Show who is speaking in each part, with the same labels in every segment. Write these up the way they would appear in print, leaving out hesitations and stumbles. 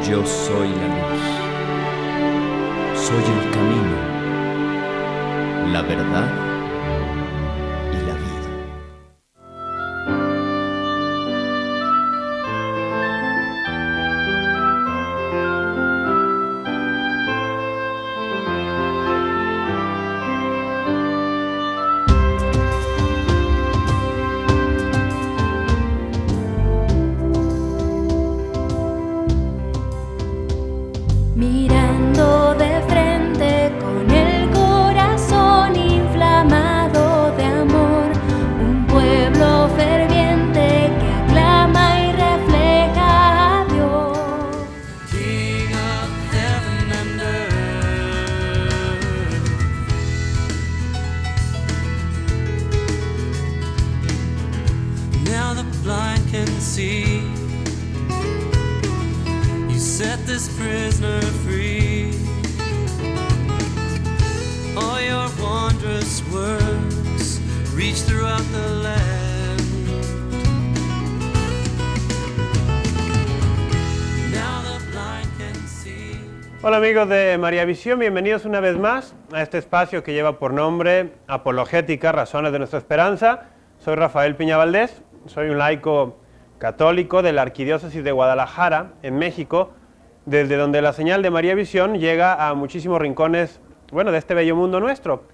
Speaker 1: Yo soy la luz, soy el camino, la verdad y la vida.
Speaker 2: Mirando de frente con el corazón inflamado de amor, un pueblo ferviente que aclama y refleja a Dios.
Speaker 3: King of heaven and earth. Now the blind can see. You set this prisoner free. All your wondrous works reach throughout the land. Now the blind can see.
Speaker 4: Hola amigos de María Visión, bienvenidos una vez más a este espacio que lleva por nombre Apologética, Razones de Nuestra Esperanza. Soy Rafael Piña Valdés, soy un laico católico de la Arquidiócesis de Guadalajara, en México, desde donde la señal de María Visión llega a muchísimos rincones, de este bello mundo nuestro.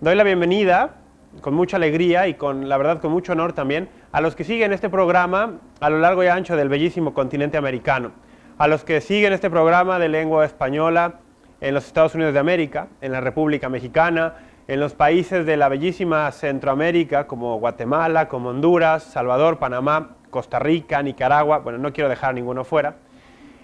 Speaker 4: Doy la bienvenida, con mucha alegría y la verdad con mucho honor también, a los que siguen este programa a lo largo y ancho del bellísimo continente americano, a los que siguen este programa de lengua española en los Estados Unidos de América, en la República Mexicana, en los países de la bellísima Centroamérica, como Guatemala, como Honduras, Salvador, Panamá, Costa Rica, Nicaragua, no quiero dejar ninguno fuera.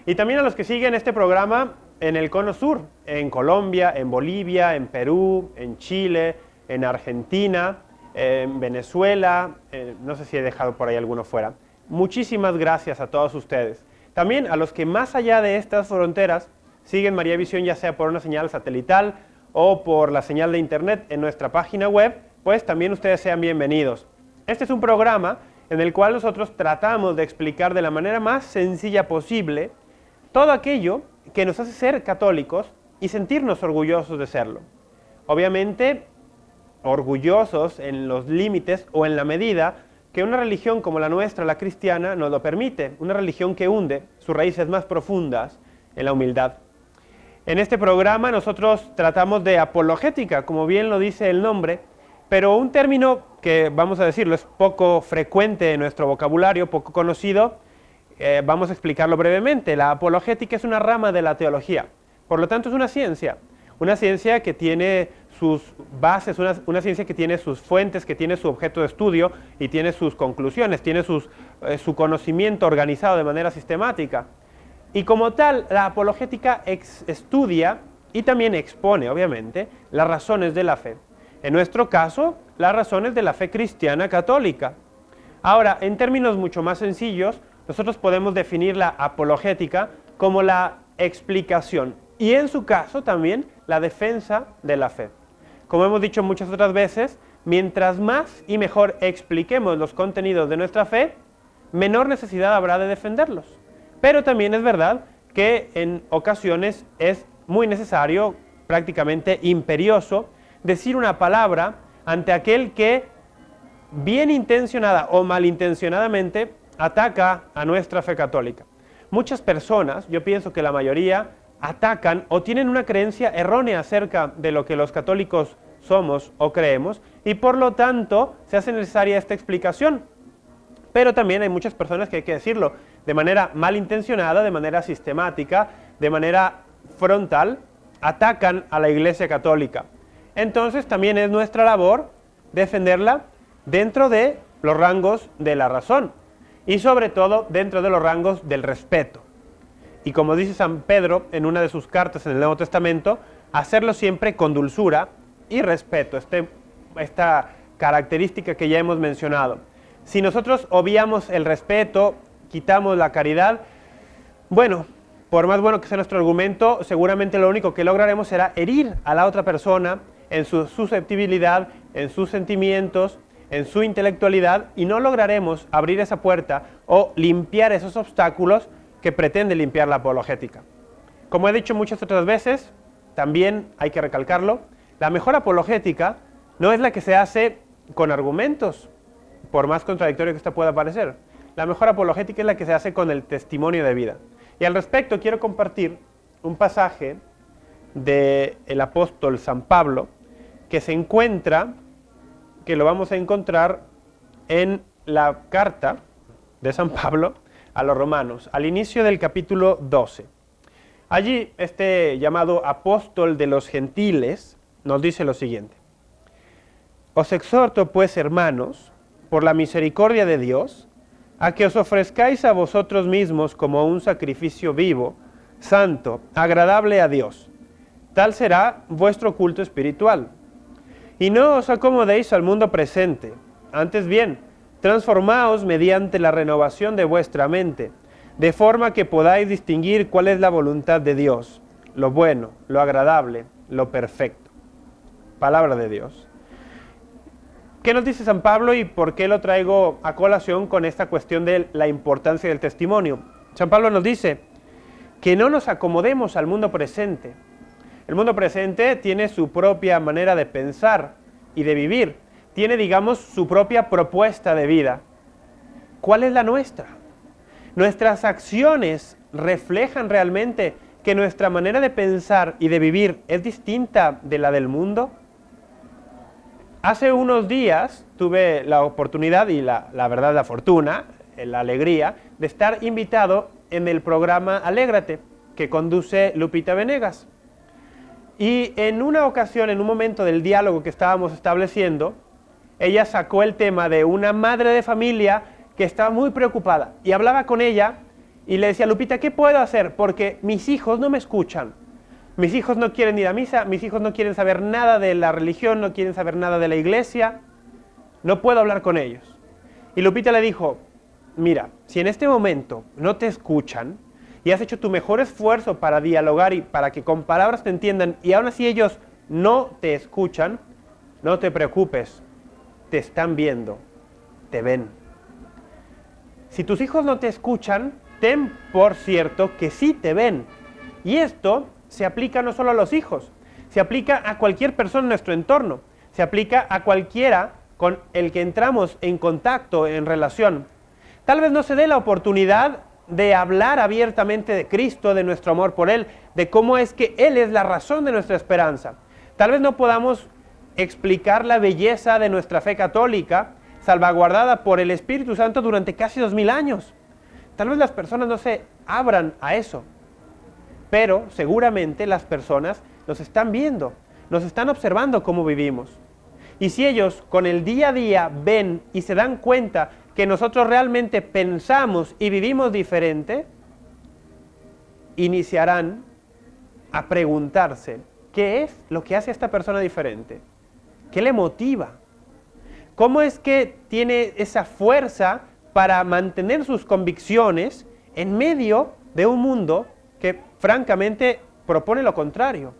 Speaker 4: Y también a los que siguen este programa en el Cono Sur, en Colombia, en Bolivia, en Perú, en Chile, en Argentina, en Venezuela, no sé si he dejado por ahí alguno fuera. Muchísimas gracias a todos ustedes. También a los que más allá de estas fronteras siguen María Visión, ya sea por una señal satelital o por la señal de internet en nuestra página web, pues también ustedes sean bienvenidos. Este es un programa en el cual nosotros tratamos de explicar de la manera más sencilla posible todo aquello que nos hace ser católicos y sentirnos orgullosos de serlo. Obviamente, orgullosos en los límites o en la medida que una religión como la nuestra, la cristiana, nos lo permite, una religión que hunde sus raíces más profundas en la humildad. En este programa nosotros tratamos de apologética, como bien lo dice el nombre, pero un término que, vamos a decirlo, es poco frecuente en nuestro vocabulario, poco conocido, vamos a explicarlo brevemente. La apologética es una rama de la teología, por lo tanto es una ciencia que tiene sus bases, una ciencia que tiene sus fuentes, que tiene su objeto de estudio y tiene sus conclusiones, tiene su conocimiento organizado de manera sistemática. Y como tal, la apologética estudia y también expone, obviamente, las razones de la fe. En nuestro caso, las razones de la fe cristiana católica. Ahora, en términos mucho más sencillos, nosotros podemos definir la apologética como la explicación y en su caso también la defensa de la fe. Como hemos dicho muchas otras veces, mientras más y mejor expliquemos los contenidos de nuestra fe, menor necesidad habrá de defenderlos. Pero también es verdad que en ocasiones es muy necesario, prácticamente imperioso, decir una palabra ante aquel que bien intencionada o malintencionadamente ataca a nuestra fe católica. Muchas personas, yo pienso que la mayoría, atacan o tienen una creencia errónea acerca de lo que los católicos somos o creemos y por lo tanto se hace necesaria esta explicación. Pero también hay muchas personas que hay que decirlo de manera malintencionada, de manera sistemática, de manera frontal, atacan a la Iglesia Católica. Entonces también es nuestra labor defenderla dentro de los rangos de la razón y sobre todo dentro de los rangos del respeto. Y como dice San Pedro en una de sus cartas en el Nuevo Testamento, hacerlo siempre con dulzura y respeto, esta característica que ya hemos mencionado. Si nosotros obviamos el respeto, quitamos la caridad, por más bueno que sea nuestro argumento, seguramente lo único que lograremos será herir a la otra persona en su susceptibilidad, en sus sentimientos, en su intelectualidad, y no lograremos abrir esa puerta o limpiar esos obstáculos que pretende limpiar la apologética. Como he dicho muchas otras veces, también hay que recalcarlo, la mejor apologética no es la que se hace con argumentos, por más contradictorio que esta pueda parecer. La mejor apologética es la que se hace con el testimonio de vida. Y al respecto quiero compartir un pasaje del apóstol San Pablo que se encuentra, que lo vamos a encontrar en la carta de San Pablo a los romanos, al inicio del capítulo 12. Allí este llamado apóstol de los gentiles nos dice lo siguiente: os exhorto pues, hermanos, por la misericordia de Dios, a que os ofrezcáis a vosotros mismos como un sacrificio vivo, santo, agradable a Dios. Tal será vuestro culto espiritual. Y no os acomodéis al mundo presente, antes bien, transformaos mediante la renovación de vuestra mente, de forma que podáis distinguir cuál es la voluntad de Dios, lo bueno, lo agradable, lo perfecto. Palabra de Dios. ¿Qué nos dice San Pablo y por qué lo traigo a colación con esta cuestión de la importancia del testimonio? San Pablo nos dice que no nos acomodemos al mundo presente. El mundo presente tiene su propia manera de pensar y de vivir. Tiene, digamos, su propia propuesta de vida. ¿Cuál es la nuestra? ¿Nuestras acciones reflejan realmente que nuestra manera de pensar y de vivir es distinta de la del mundo? Hace unos días tuve la oportunidad y la verdad la fortuna, la alegría, de estar invitado en el programa Alégrate, que conduce Lupita Venegas. Y en una ocasión, en un momento del diálogo que estábamos estableciendo, ella sacó el tema de una madre de familia que estaba muy preocupada. Y hablaba con ella y le decía: Lupita, ¿qué puedo hacer? Porque mis hijos no me escuchan. Mis hijos no quieren ir a misa, mis hijos no quieren saber nada de la religión, no quieren saber nada de la iglesia. No puedo hablar con ellos. Y Lupita le dijo: mira, si en este momento no te escuchan y has hecho tu mejor esfuerzo para dialogar y para que con palabras te entiendan y aún así ellos no te escuchan, no te preocupes, te están viendo, te ven. Si tus hijos no te escuchan, ten por cierto que sí te ven. Y esto se aplica no solo a los hijos, se aplica a cualquier persona en nuestro entorno, se aplica a cualquiera con el que entramos en contacto, en relación. Tal vez no se dé la oportunidad de hablar abiertamente de Cristo, de nuestro amor por Él, de cómo es que Él es la razón de nuestra esperanza. Tal vez no podamos explicar la belleza de nuestra fe católica, salvaguardada por el Espíritu Santo durante casi 2000 años. Tal vez las personas no se abran a eso. Pero seguramente las personas nos están viendo, nos están observando cómo vivimos. Y si ellos con el día a día ven y se dan cuenta que nosotros realmente pensamos y vivimos diferente, iniciarán a preguntarse: ¿qué es lo que hace a esta persona diferente? ¿Qué le motiva? ¿Cómo es que tiene esa fuerza para mantener sus convicciones en medio de un mundo que francamente propone lo contrario?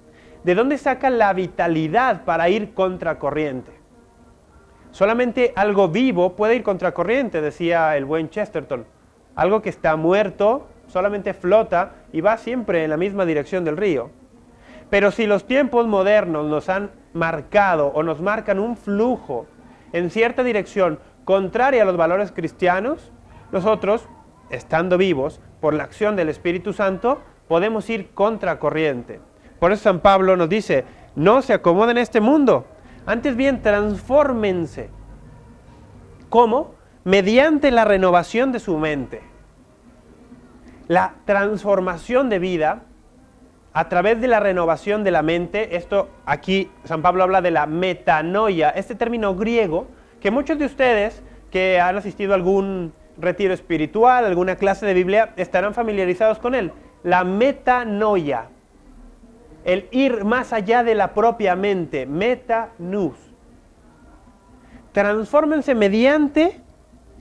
Speaker 4: ¿De dónde saca la vitalidad para ir contracorriente? Solamente algo vivo puede ir contracorriente, decía el buen Chesterton. Algo que está muerto solamente flota y va siempre en la misma dirección del río. Pero si los tiempos modernos nos han marcado o nos marcan un flujo en cierta dirección contraria a los valores cristianos, nosotros, estando vivos por la acción del Espíritu Santo, podemos ir contracorriente. Por eso San Pablo nos dice: no se acomoden a este mundo, antes bien transfórmense. ¿Cómo? Mediante la renovación de su mente. La transformación de vida a través de la renovación de la mente. Esto aquí San Pablo habla de la metanoia, este término griego que muchos de ustedes que han asistido a algún retiro espiritual, alguna clase de Biblia, estarán familiarizados con él. La metanoia, el ir más allá de la propia mente, metanous. Transfórmense mediante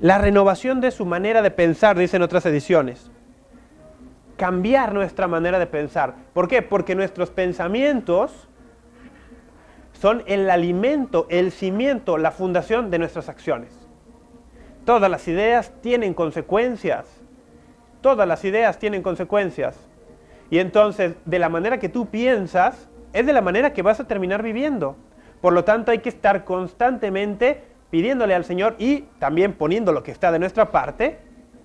Speaker 4: la renovación de su manera de pensar, dicen otras ediciones. Cambiar nuestra manera de pensar. ¿Por qué? Porque nuestros pensamientos son el alimento, el cimiento, la fundación de nuestras acciones. Todas las ideas tienen consecuencias. todas las ideas tienen consecuencias. Y entonces, de la manera que tú piensas, es de la manera que vas a terminar viviendo. Por lo tanto, hay que estar constantemente pidiéndole al Señor y también poniendo lo que está de nuestra parte,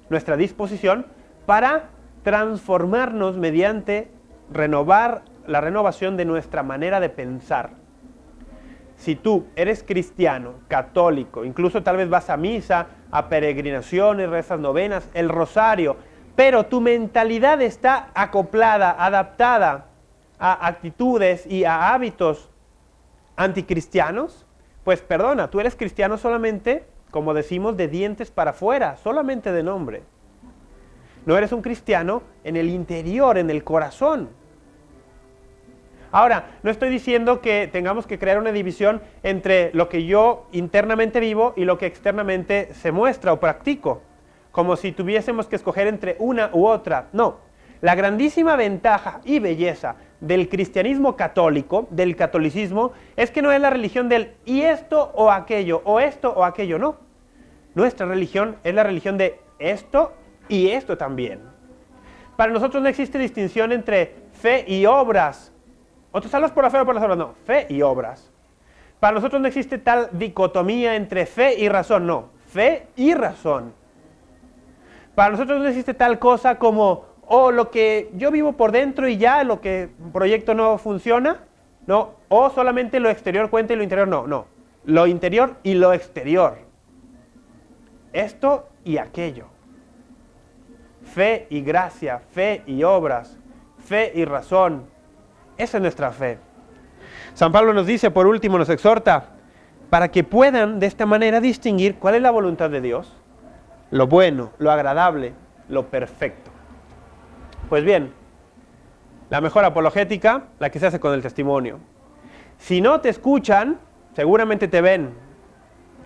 Speaker 4: nuestra disposición, para transformarnos mediante la renovación de nuestra manera de pensar. Si tú eres cristiano, católico, incluso tal vez vas a misa, a peregrinaciones, rezas novenas, el rosario, pero tu mentalidad está acoplada, adaptada a actitudes y a hábitos anticristianos, pues perdona, tú eres cristiano solamente, como decimos, de dientes para afuera, solamente de nombre. No eres un cristiano en el interior, en el corazón. Ahora, no estoy diciendo que tengamos que crear una división entre lo que yo internamente vivo y lo que externamente se muestra o practico, como si tuviésemos que escoger entre una u otra. No, la grandísima ventaja y belleza del cristianismo católico, del catolicismo, es que no es la religión del y esto o aquello, no. Nuestra religión es la religión de esto y esto también. Para nosotros no existe distinción entre fe y obras. O te salvas por la fe o por las obras, no, fe y obras. Para nosotros no existe tal dicotomía entre fe y razón, no, fe y razón. Para nosotros no existe tal cosa como, lo que yo vivo por dentro y ya, lo que proyecto no funciona, no, o solamente lo exterior cuenta y lo interior no, lo interior y lo exterior. Esto y aquello. Fe y gracia, fe y obras, fe y razón. Esa es nuestra fe. San Pablo nos dice, por último, nos exhorta, para que puedan de esta manera distinguir cuál es la voluntad de Dios, lo bueno, lo agradable, lo perfecto. Pues bien, la mejor apologética, la que se hace con el testimonio. Si no te escuchan, seguramente te ven.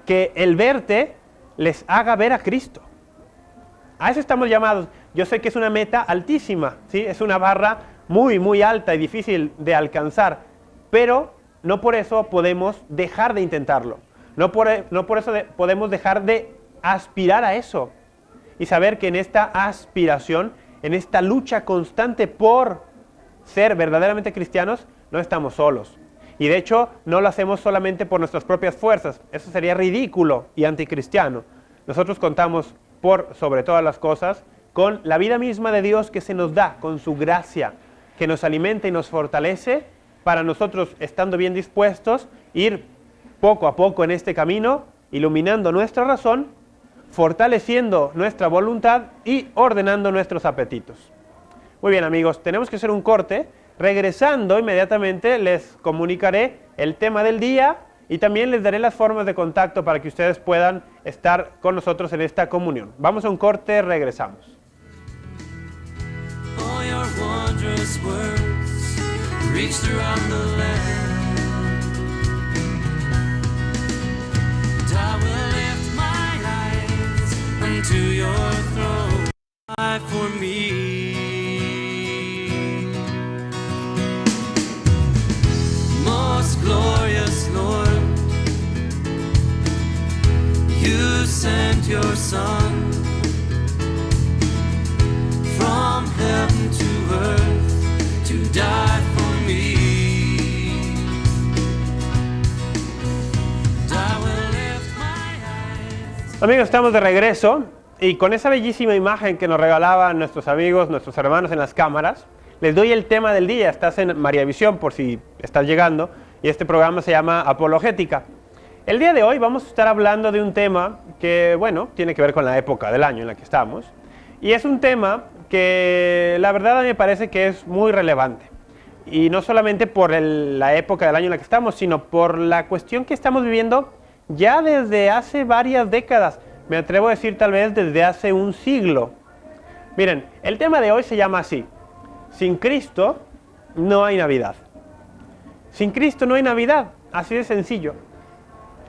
Speaker 4: Que el verte les haga ver a Cristo. A eso estamos llamados. Yo sé que es una meta altísima, ¿sí? Es una barra muy, muy alta y difícil de alcanzar, pero no por eso podemos dejar de intentarlo. No por eso podemos dejar de aspirar a eso. Y saber que en esta aspiración, en esta lucha constante por ser verdaderamente cristianos, no estamos solos. Y de hecho, no lo hacemos solamente por nuestras propias fuerzas. Eso sería ridículo y anticristiano. Nosotros contamos, sobre todas las cosas, con la vida misma de Dios que se nos da, con su gracia, que nos alimenta y nos fortalece para nosotros, estando bien dispuestos, ir poco a poco en este camino, iluminando nuestra razón, fortaleciendo nuestra voluntad y ordenando nuestros apetitos. Muy bien, amigos, tenemos que hacer un corte. Regresando inmediatamente les comunicaré el tema del día y también les daré las formas de contacto para que ustedes puedan estar con nosotros en esta comunión. Vamos a un corte, regresamos.
Speaker 3: All your wondrous words reach throughout the land. And I will lift my eyes unto your throne. Cry for me. Most glorious Lord, you sent your Son from heaven to earth to die for me. And I will lift my eyes.
Speaker 4: Amigos, estamos de regreso y con esa bellísima imagen que nos regalaban nuestros amigos, nuestros hermanos en las cámaras, les doy el tema del día. Estás en María Visión por si estás llegando y este programa se llama Apologética. El día de hoy vamos a estar hablando de un tema que, bueno, tiene que ver con la época del año en la que estamos. Y es un tema que la verdad a mí me parece que es muy relevante. Y no solamente por la época del año en la que estamos, sino por la cuestión que estamos viviendo ya desde hace varias décadas. Me atrevo a decir tal vez desde hace un siglo. Miren, el tema de hoy se llama así: sin Cristo no hay Navidad. Sin Cristo no hay Navidad, así de sencillo.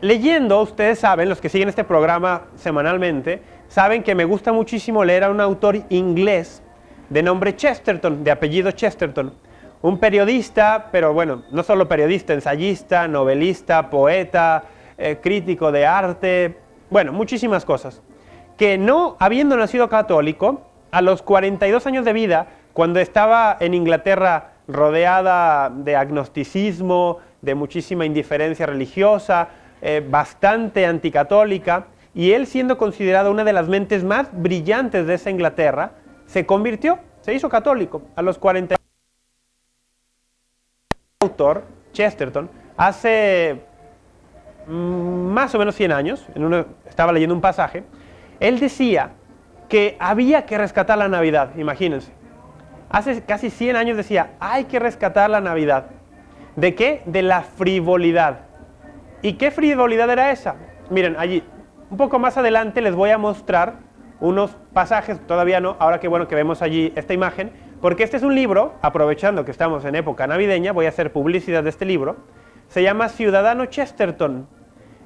Speaker 4: Leyendo, ustedes saben, los que siguen este programa semanalmente, saben que me gusta muchísimo leer a un autor inglés de nombre Chesterton, de apellido Chesterton. Un periodista, pero bueno, no solo periodista, ensayista, novelista, poeta, crítico de arte, bueno, muchísimas cosas. Que no habiendo nacido católico, a los 42 años de vida, cuando estaba en Inglaterra rodeada de agnosticismo, de muchísima indiferencia religiosa, bastante anticatólica, y él, siendo considerado una de las mentes más brillantes de esa Inglaterra, se convirtió, se hizo católico a los 40. El autor, Chesterton, hace más o menos 100 años, estaba leyendo un pasaje, él decía que había que rescatar la Navidad, imagínense. Hace casi 100 años decía, hay que rescatar la Navidad. ¿De qué? De la frivolidad. ¿Y qué frivolidad era esa? Miren, allí, un poco más adelante les voy a mostrar unos pasajes, todavía no, ahora que bueno que vemos allí esta imagen, porque este es un libro, aprovechando que estamos en época navideña, voy a hacer publicidad de este libro, se llama Ciudadano Chesterton.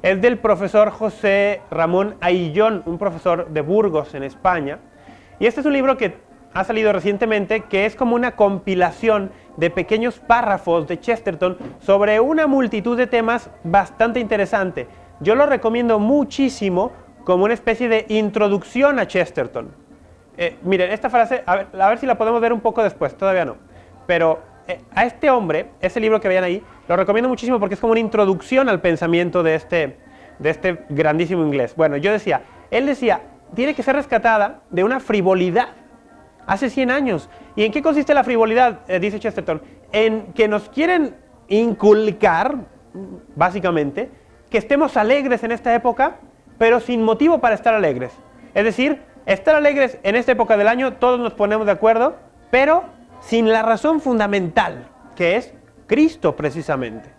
Speaker 4: Es del profesor José Ramón Aillón, un profesor de Burgos, en España. Y este es un libro que ha salido recientemente, que es como una compilación de pequeños párrafos de Chesterton sobre una multitud de temas bastante interesante. Yo lo recomiendo muchísimo como una especie de introducción a Chesterton. Miren, esta frase, a ver si la podemos ver un poco después, todavía no. Pero a este hombre, ese libro que vean ahí, lo recomiendo muchísimo porque es como una introducción al pensamiento de este grandísimo inglés. Bueno, él decía, tiene que ser rescatada de una frivolidad. Hace 100 años. ¿Y en qué consiste la frivolidad? Dice Chesterton. En que nos quieren inculcar, básicamente, que estemos alegres en esta época, pero sin motivo para estar alegres. Es decir, estar alegres en esta época del año, todos nos ponemos de acuerdo, pero sin la razón fundamental, que es Cristo precisamente.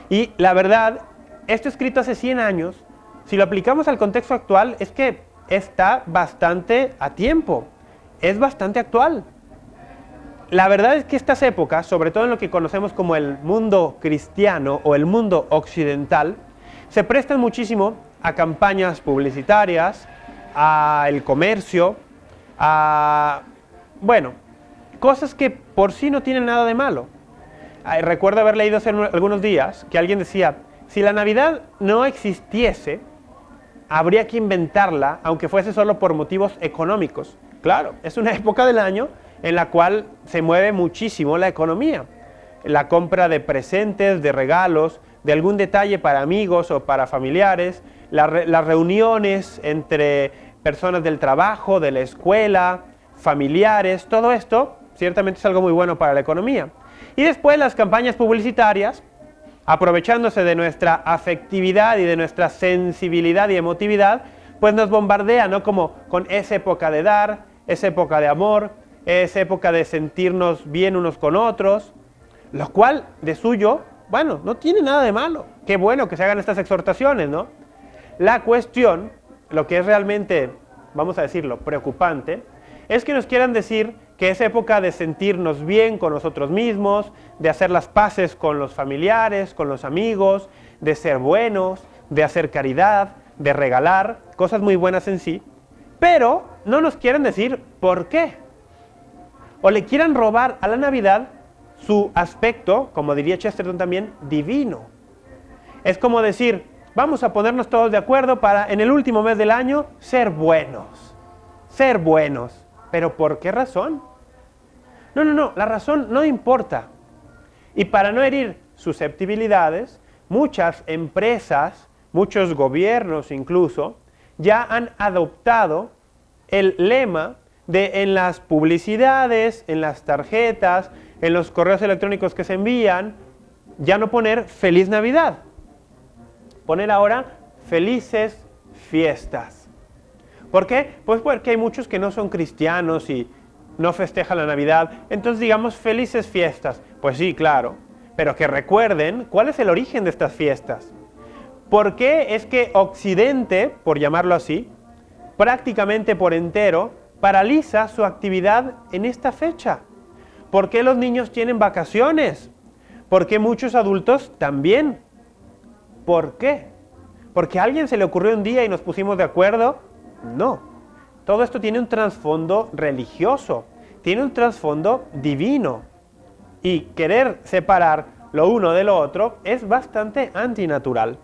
Speaker 4: Y la verdad, esto escrito hace 100 años, si lo aplicamos al contexto actual, es que está bastante a tiempo. Es bastante actual. La verdad es que estas épocas, sobre todo en lo que conocemos como el mundo cristiano o el mundo occidental, se prestan muchísimo a campañas publicitarias, al comercio, a, bueno, cosas que por sí no tienen nada de malo. Recuerdo haber leído hace algunos días que alguien decía, si la Navidad no existiese, habría que inventarla, aunque fuese solo por motivos económicos. Claro, es una época del año en la cual se mueve muchísimo la economía. La compra de presentes, de regalos, de algún detalle para amigos o para familiares, las reuniones entre personas del trabajo, de la escuela, familiares, todo esto ciertamente es algo muy bueno para la economía. Y después las campañas publicitarias, aprovechándose de nuestra afectividad y de nuestra sensibilidad y emotividad, pues nos bombardean, ¿no? Como con esa época de dar, esa época de amor, esa época de sentirnos bien unos con otros, lo cual de suyo, bueno, no tiene nada de malo. Qué bueno que se hagan estas exhortaciones, ¿no? La cuestión, lo que es realmente, vamos a decirlo, preocupante, es que nos quieran decir que es época de sentirnos bien con nosotros mismos, de hacer las paces con los familiares, con los amigos, de ser buenos, de hacer caridad, de regalar, cosas muy buenas en sí, pero no nos quieren decir por qué. O le quieran robar a la Navidad su aspecto, como diría Chesterton también, divino. Es como decir, vamos a ponernos todos de acuerdo para en el último mes del año ser buenos. Ser buenos. ¿Pero por qué razón? No, la razón no importa. Y para no herir susceptibilidades, muchas empresas, muchos gobiernos incluso, ya han adoptado el lema de en las publicidades, en las tarjetas, en los correos electrónicos que se envían, ya no poner Feliz Navidad. Poner ahora Felices Fiestas. ¿Por qué? Pues porque hay muchos que no son cristianos y no festejan la Navidad, entonces digamos Felices Fiestas. Pues sí, claro, pero que recuerden cuál es el origen de estas fiestas. ¿Por qué es que Occidente, por llamarlo así, prácticamente por entero, paraliza su actividad en esta fecha? ¿Por qué los niños tienen vacaciones? ¿Por qué muchos adultos también? ¿Por qué? ¿Porque a alguien se le ocurrió un día y nos pusimos de acuerdo? No. Todo esto tiene un trasfondo religioso, tiene un trasfondo divino. Y querer separar lo uno de lo otro es bastante antinatural.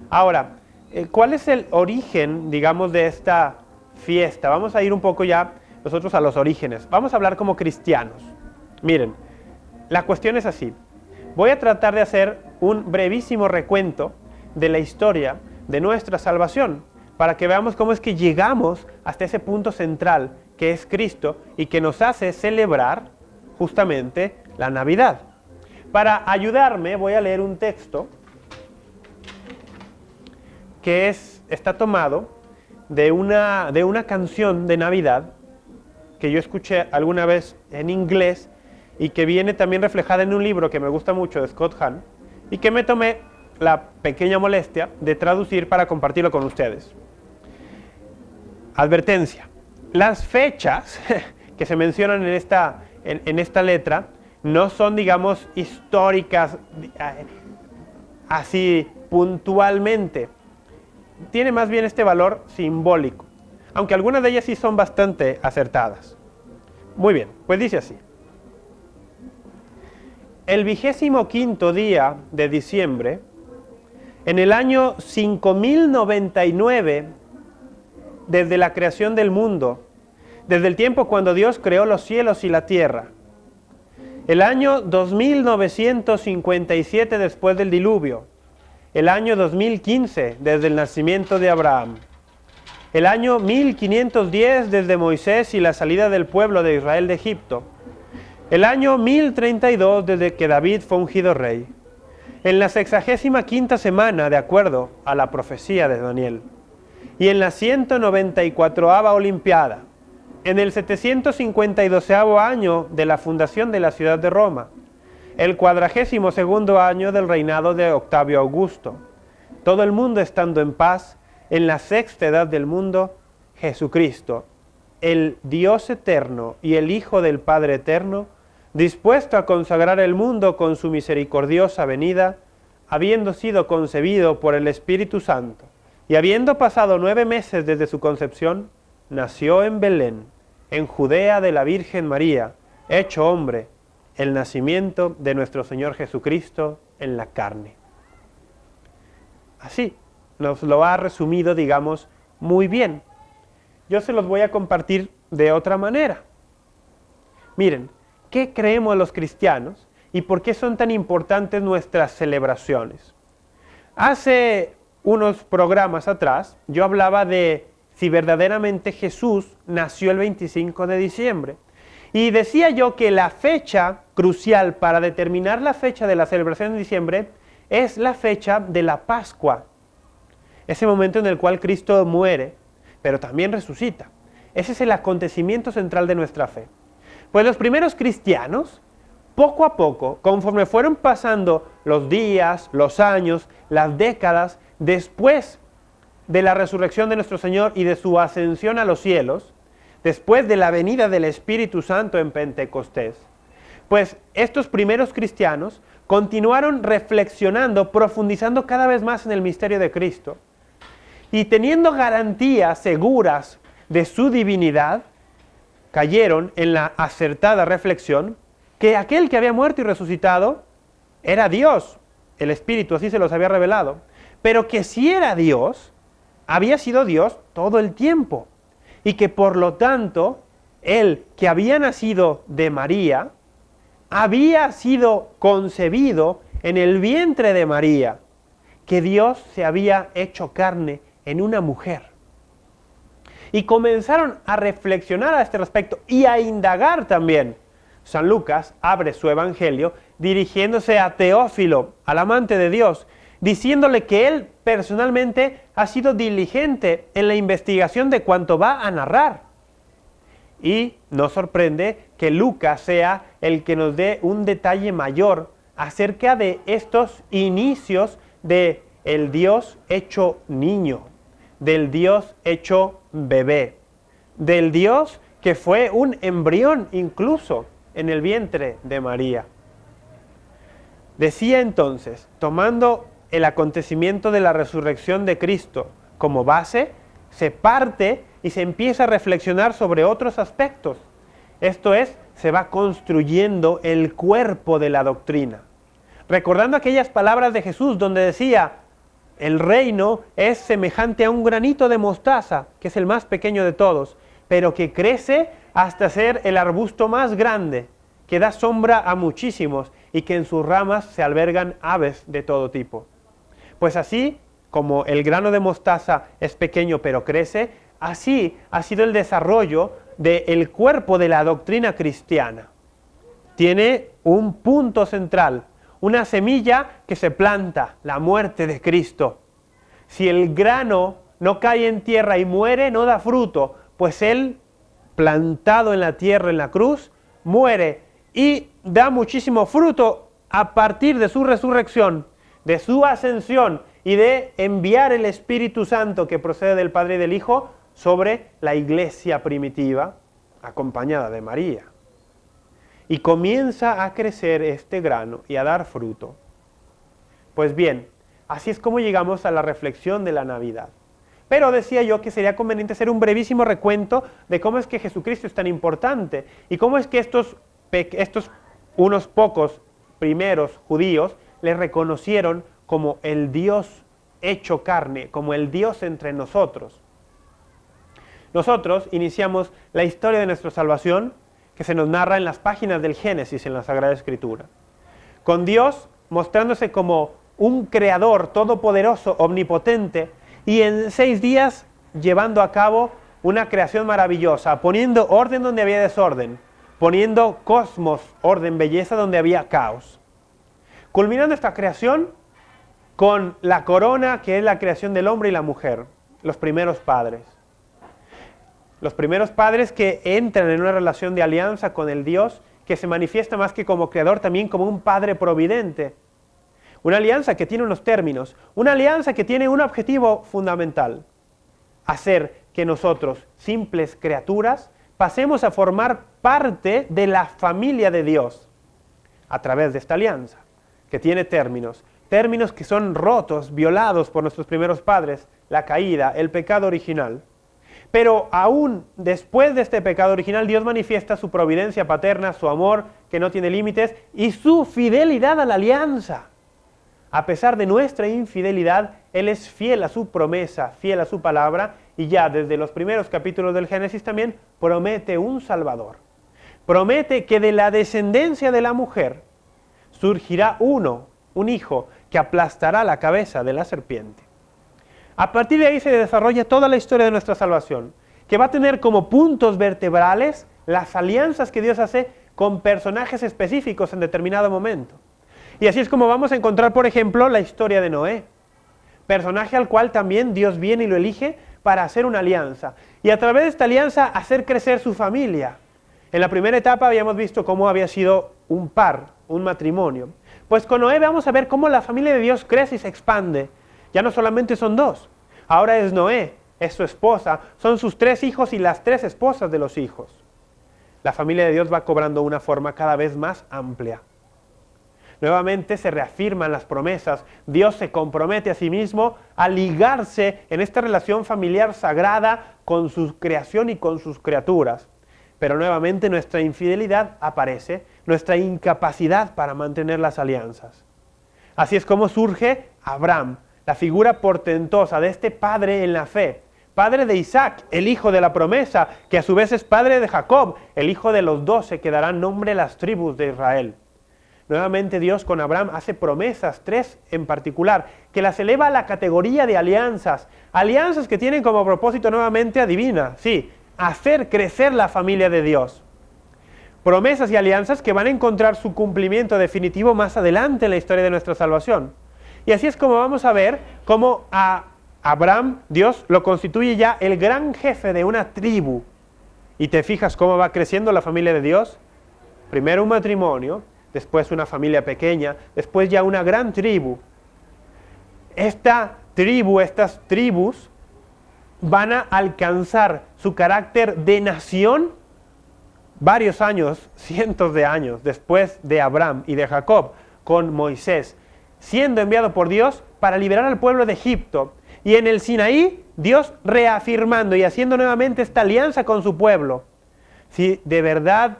Speaker 4: Ahora, ¿cuál es el origen, digamos, de esta fiesta? Vamos a ir un poco ya nosotros a los orígenes. Vamos a hablar como cristianos. Miren, la cuestión es así. Voy a tratar de hacer un brevísimo recuento de la historia de nuestra salvación, para que veamos cómo es que llegamos hasta ese punto central que es Cristo y que nos hace celebrar justamente la Navidad. Para ayudarme voy a leer un texto que está tomado de una canción de Navidad que yo escuché alguna vez en inglés y que viene también reflejada en un libro que me gusta mucho de Scott Hahn y que me tomé la pequeña molestia de traducir para compartirlo con ustedes. Advertencia: las fechas que se mencionan en esta letra no son, digamos, históricas así puntualmente. Tiene más bien este valor simbólico, aunque algunas de ellas sí son bastante acertadas. Muy bien, pues dice así: el 25º día de diciembre, en el año 5099 desde la creación del mundo, desde el tiempo cuando Dios creó los cielos y la tierra, el año 2957 después del diluvio, el año 2015 desde el nacimiento de Abraham, el año 1510 desde Moisés y la salida del pueblo de Israel de Egipto, el año 1032 desde que David fue ungido rey, en la 65ª semana de acuerdo a la profecía de Daniel, y en la 194ª Olimpiada, en el 752º año de la fundación de la ciudad de Roma, el 42º año del reinado de Octavio Augusto, todo el mundo estando en paz, en la sexta edad del mundo, Jesucristo, el Dios eterno y el Hijo del Padre eterno, dispuesto a consagrar el mundo con su misericordiosa venida, habiendo sido concebido por el Espíritu Santo, y habiendo pasado 9 meses desde su concepción, nació en Belén, en Judea de la Virgen María, hecho hombre, el nacimiento de nuestro Señor Jesucristo en la carne. Así nos lo ha resumido, digamos, muy bien. Yo se los voy a compartir de otra manera. Miren, ¿qué creemos los cristianos y por qué son tan importantes nuestras celebraciones? Hace unos programas atrás yo hablaba de si verdaderamente Jesús nació el 25 de diciembre. Y decía yo que la fecha crucial para determinar la fecha de la celebración de diciembre es la fecha de la Pascua. Ese momento en el cual Cristo muere, pero también resucita. Ese es el acontecimiento central de nuestra fe. Pues los primeros cristianos, poco a poco, conforme fueron pasando los días, los años, las décadas, después de la resurrección de nuestro Señor y de su ascensión a los cielos, después de la venida del Espíritu Santo en Pentecostés, pues estos primeros cristianos continuaron reflexionando, profundizando cada vez más en el misterio de Cristo y teniendo garantías seguras de su divinidad, cayeron en la acertada reflexión que aquel que había muerto y resucitado era Dios, el Espíritu, así se los había revelado, pero que si era Dios, había sido Dios todo el tiempo, y que por lo tanto, él que había nacido de María, había sido concebido en el vientre de María, que Dios se había hecho carne en una mujer. Y comenzaron a reflexionar a este respecto y a indagar también. San Lucas abre su evangelio dirigiéndose a Teófilo, al amante de Dios, diciéndole que él personalmente ha sido diligente en la investigación de cuanto va a narrar. Y nos sorprende que Lucas sea el que nos dé un detalle mayor acerca de estos inicios de el Dios hecho niño, del Dios hecho bebé, del Dios que fue un embrión incluso en el vientre de María. Decía entonces, tomando el acontecimiento de la resurrección de Cristo como base, se parte y se empieza a reflexionar sobre otros aspectos. Esto es, se va construyendo el cuerpo de la doctrina. Recordando aquellas palabras de Jesús donde decía, el reino es semejante a un granito de mostaza, que es el más pequeño de todos, pero que crece hasta ser el arbusto más grande, que da sombra a muchísimos y que en sus ramas se albergan aves de todo tipo. Pues así como el grano de mostaza es pequeño pero crece, así ha sido el desarrollo del cuerpo de la doctrina cristiana. Tiene un punto central, una semilla que se planta, la muerte de Cristo. Si el grano no cae en tierra y muere, no da fruto, pues Él, plantado en la tierra, en la cruz, muere y da muchísimo fruto a partir de su resurrección, de su ascensión y de enviar el Espíritu Santo que procede del Padre y del Hijo sobre la iglesia primitiva, acompañada de María. Y comienza a crecer este grano y a dar fruto. Pues bien, así es como llegamos a la reflexión de la Navidad. Pero decía yo que sería conveniente hacer un brevísimo recuento de cómo es que Jesucristo es tan importante y cómo es que estos unos pocos primeros judíos le reconocieron como el Dios hecho carne, como el Dios entre nosotros. Nosotros iniciamos la historia de nuestra salvación que se nos narra en las páginas del Génesis en la Sagrada Escritura, con Dios mostrándose como un creador todopoderoso, omnipotente, y en 6 días llevando a cabo una creación maravillosa, poniendo orden donde había desorden, poniendo cosmos, orden, belleza donde había caos. Culminando esta creación con la corona que es la creación del hombre y la mujer, los primeros padres. Los primeros padres que entran en una relación de alianza con el Dios que se manifiesta más que como creador, también como un padre providente. Una alianza que tiene unos términos, una alianza que tiene un objetivo fundamental: hacer que nosotros, simples criaturas, pasemos a formar parte de la familia de Dios a través de esta alianza, que tiene términos que son rotos, violados por nuestros primeros padres, la caída, el pecado original. Pero aún después de este pecado original, Dios manifiesta su providencia paterna, su amor que no tiene límites y su fidelidad a la alianza. A pesar de nuestra infidelidad, Él es fiel a su promesa, fiel a su palabra, y ya desde los primeros capítulos del Génesis también promete un Salvador. Promete que de la descendencia de la mujer surgirá un hijo, que aplastará la cabeza de la serpiente. A partir de ahí se desarrolla toda la historia de nuestra salvación, que va a tener como puntos vertebrales las alianzas que Dios hace con personajes específicos en determinado momento. Y así es como vamos a encontrar, por ejemplo, la historia de Noé, personaje al cual también Dios viene y lo elige para hacer una alianza, y a través de esta alianza hacer crecer su familia. En la primera etapa habíamos visto cómo había sido un par, un matrimonio. Pues con Noé vamos a ver cómo la familia de Dios crece y se expande. Ya no solamente son 2, ahora es Noé, es su esposa, son sus 3 hijos y las 3 esposas de los hijos. La familia de Dios va cobrando una forma cada vez más amplia. Nuevamente se reafirman las promesas, Dios se compromete a sí mismo a ligarse en esta relación familiar sagrada con su creación y con sus criaturas. Pero nuevamente nuestra infidelidad aparece, nuestra incapacidad para mantener las alianzas. Así es como surge Abraham, la figura portentosa de este padre en la fe, padre de Isaac, el hijo de la promesa, que a su vez es padre de Jacob, el hijo de los 12 que darán nombre a las tribus de Israel. Nuevamente Dios con Abraham hace promesas, 3 en particular, que las eleva a la categoría de alianzas, alianzas que tienen como propósito nuevamente adivina, sí, hacer crecer la familia de Dios. Promesas y alianzas que van a encontrar su cumplimiento definitivo más adelante en la historia de nuestra salvación. Y así es como vamos a ver cómo a Abraham, Dios lo constituye ya el gran jefe de una tribu. Y te fijas cómo va creciendo la familia de Dios. Primero un matrimonio, después una familia pequeña, después ya una gran tribu. Esta tribu, estas tribus, van a alcanzar su carácter de nación varios años, cientos de años después de Abraham y de Jacob, con Moisés, siendo enviado por Dios para liberar al pueblo de Egipto. Y en el Sinaí, Dios reafirmando y haciendo nuevamente esta alianza con su pueblo. Si de verdad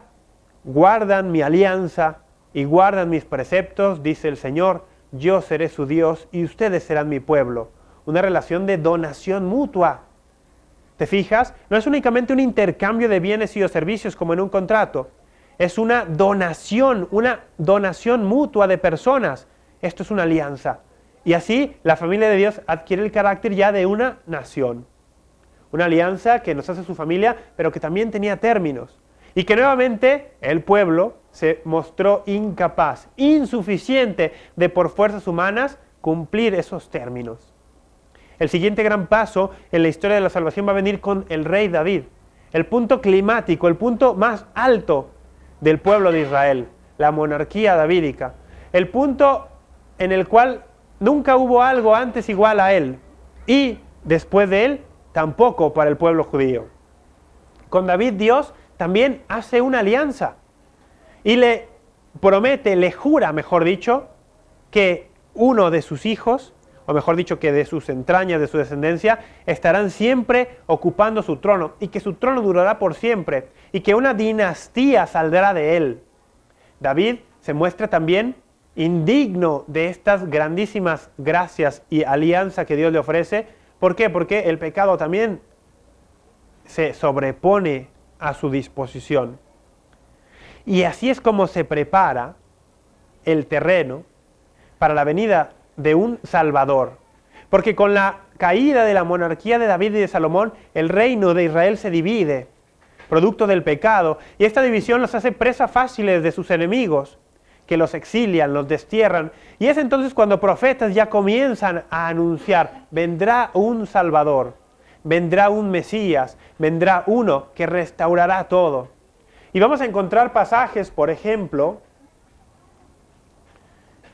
Speaker 4: guardan mi alianza y guardan mis preceptos, dice el Señor, yo seré su Dios y ustedes serán mi pueblo. Una relación de donación mutua. ¿te fijas? No es únicamente un intercambio de bienes y o servicios como en un contrato. Es una donación mutua de personas. Esto es una alianza. Y así la familia de Dios adquiere el carácter ya de una nación. Una alianza que nos hace su familia, pero que también tenía términos. Y que nuevamente el pueblo se mostró incapaz, insuficiente de por fuerzas humanas cumplir esos términos. El siguiente gran paso en la historia de la salvación va a venir con el rey David. El punto climático, el punto más alto del pueblo de Israel, la monarquía davídica. El punto en el cual nunca hubo algo antes igual a él. Y después de él, tampoco para el pueblo judío. Con David Dios también hace una alianza. Y le promete, le jura, mejor dicho, que uno de sus hijos, o mejor dicho, que de sus entrañas, de su descendencia, estarán siempre ocupando su trono, y que su trono durará por siempre, y que una dinastía saldrá de él. David se muestra también indigno de estas grandísimas gracias y alianza que Dios le ofrece. ¿Por qué? Porque el pecado también se sobrepone a su disposición. Y así es como se prepara el terreno para la venida de un Salvador. Porque con la caída de la monarquía de David y de Salomón, el reino de Israel se divide, producto del pecado, y esta división los hace presas fáciles de sus enemigos, que los exilian, los destierran, y es entonces cuando profetas ya comienzan a anunciar: vendrá un Salvador, vendrá un Mesías, vendrá uno que restaurará todo. Y vamos a encontrar pasajes, por ejemplo,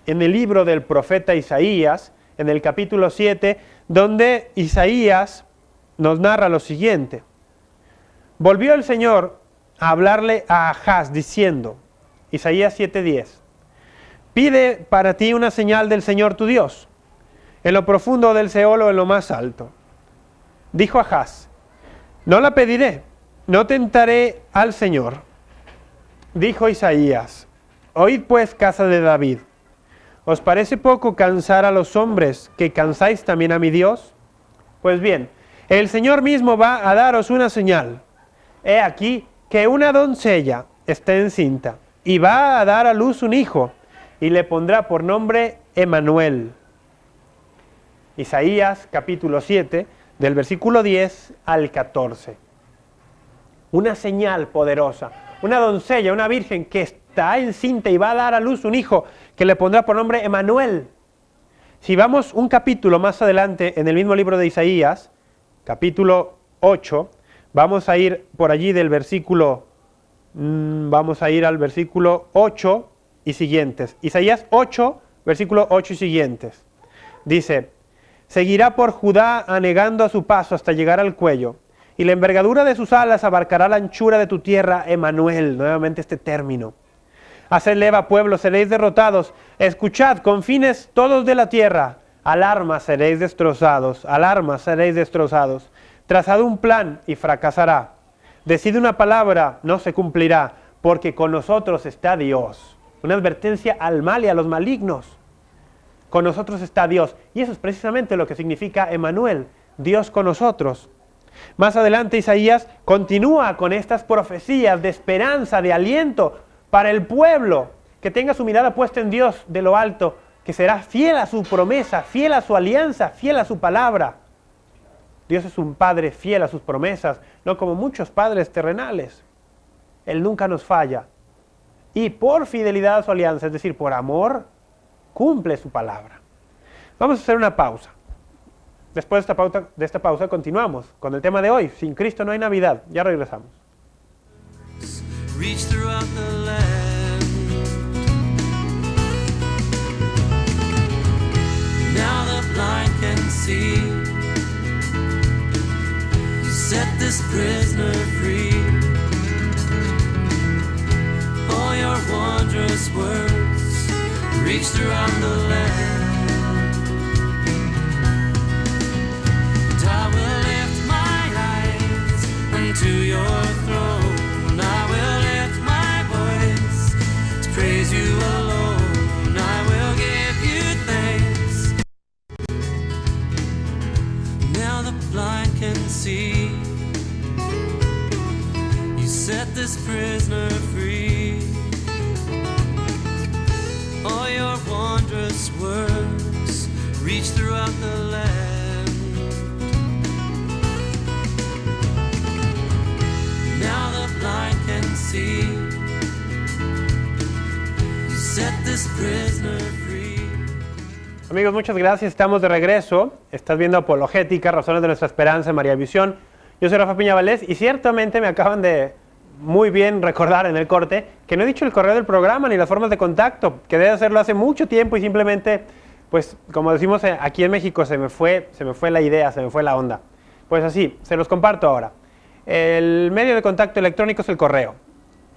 Speaker 4: en el libro del profeta Isaías, en el capítulo 7, donde Isaías nos narra lo siguiente. Volvió el Señor a hablarle a Ahaz diciendo, Isaías 7:10, pide para ti una señal del Señor tu Dios, en lo profundo del Seol o en lo más alto. Dijo Ahaz, no la pediré, no tentaré al Señor. Dijo Isaías, oíd pues, casa de David, ¿os parece poco cansar a los hombres, que cansáis también a mi Dios? Pues bien, el Señor mismo va a daros una señal. He aquí que una doncella está encinta, y va a dar a luz un hijo, y le pondrá por nombre Emmanuel. Isaías capítulo 7, del versículo 10 al 14. Una señal poderosa, una doncella, una virgen que está encinta y va a dar a luz un hijo, que le pondrá por nombre Emmanuel. Si vamos un capítulo más adelante en el mismo libro de Isaías, capítulo 8, vamos a ir por allí del versículo, vamos a ir al versículo 8 y siguientes. Isaías 8, versículo 8 y siguientes. Dice, seguirá por Judá anegando a su paso hasta llegar al cuello, y la envergadura de sus alas abarcará la anchura de tu tierra, Emmanuel. Nuevamente este término. Haced leva, pueblo, seréis derrotados. Escuchad, confines todos de la tierra. Alarma, seréis destrozados. Alarma, seréis destrozados. Trazad un plan y fracasará. Decid una palabra, no se cumplirá, porque con nosotros está Dios. Una advertencia al mal y a los malignos. Con nosotros está Dios. Y eso es precisamente lo que significa Emmanuel, Dios con nosotros. Más adelante Isaías continúa con estas profecías de esperanza, de aliento para el pueblo, que tenga su mirada puesta en Dios de lo alto, que será fiel a su promesa, fiel a su alianza, fiel a su palabra. Dios es un Padre fiel a sus promesas, no como muchos padres terrenales. Él nunca nos falla. Y por fidelidad a su alianza, es decir, por amor, cumple su palabra. Vamos a hacer una pausa. Después de esta pausa continuamos con el tema de hoy. Sin Cristo no hay Navidad. Ya regresamos.
Speaker 3: Reach throughout the land. Now the blind can see. You set this prisoner free. All your wondrous words reach throughout the land. I will lift my eyes unto your throne. I will lift my voice to praise you alone. I will give you thanks. Now the blind can see. reach throughout the land. Now the blind can see. Set this prisoner free.
Speaker 4: Amigos, muchas gracias. Estamos de regreso. Estás viendo Apologética, Razones de Nuestra Esperanza en María Visión. Yo soy Rafa Piña Valdés y ciertamente me acaban de muy bien recordar en el corte que no he dicho el correo del programa ni las formas de contacto, que debe hacerlo hace mucho tiempo y simplemente, pues como decimos aquí en México, se me fue la idea, se me fue la onda. Pues así, se los comparto ahora. El medio de contacto electrónico es el correo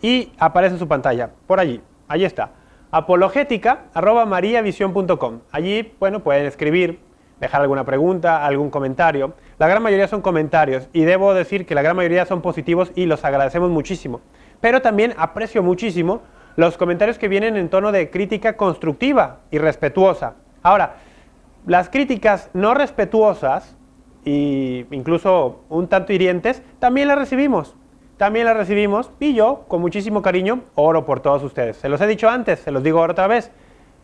Speaker 4: y aparece en su pantalla, por allí, allí está. apologética@mariavision.com. Allí, bueno, pueden escribir, dejar alguna pregunta, algún comentario. La gran mayoría son comentarios y debo decir que la gran mayoría son positivos y los agradecemos muchísimo. Pero también aprecio muchísimo los comentarios que vienen en tono de crítica constructiva y respetuosa. Ahora, las críticas no respetuosas e incluso un tanto hirientes, también las recibimos. También las recibimos y yo, con muchísimo cariño, oro por todos ustedes. Se los he dicho antes, se los digo ahora otra vez.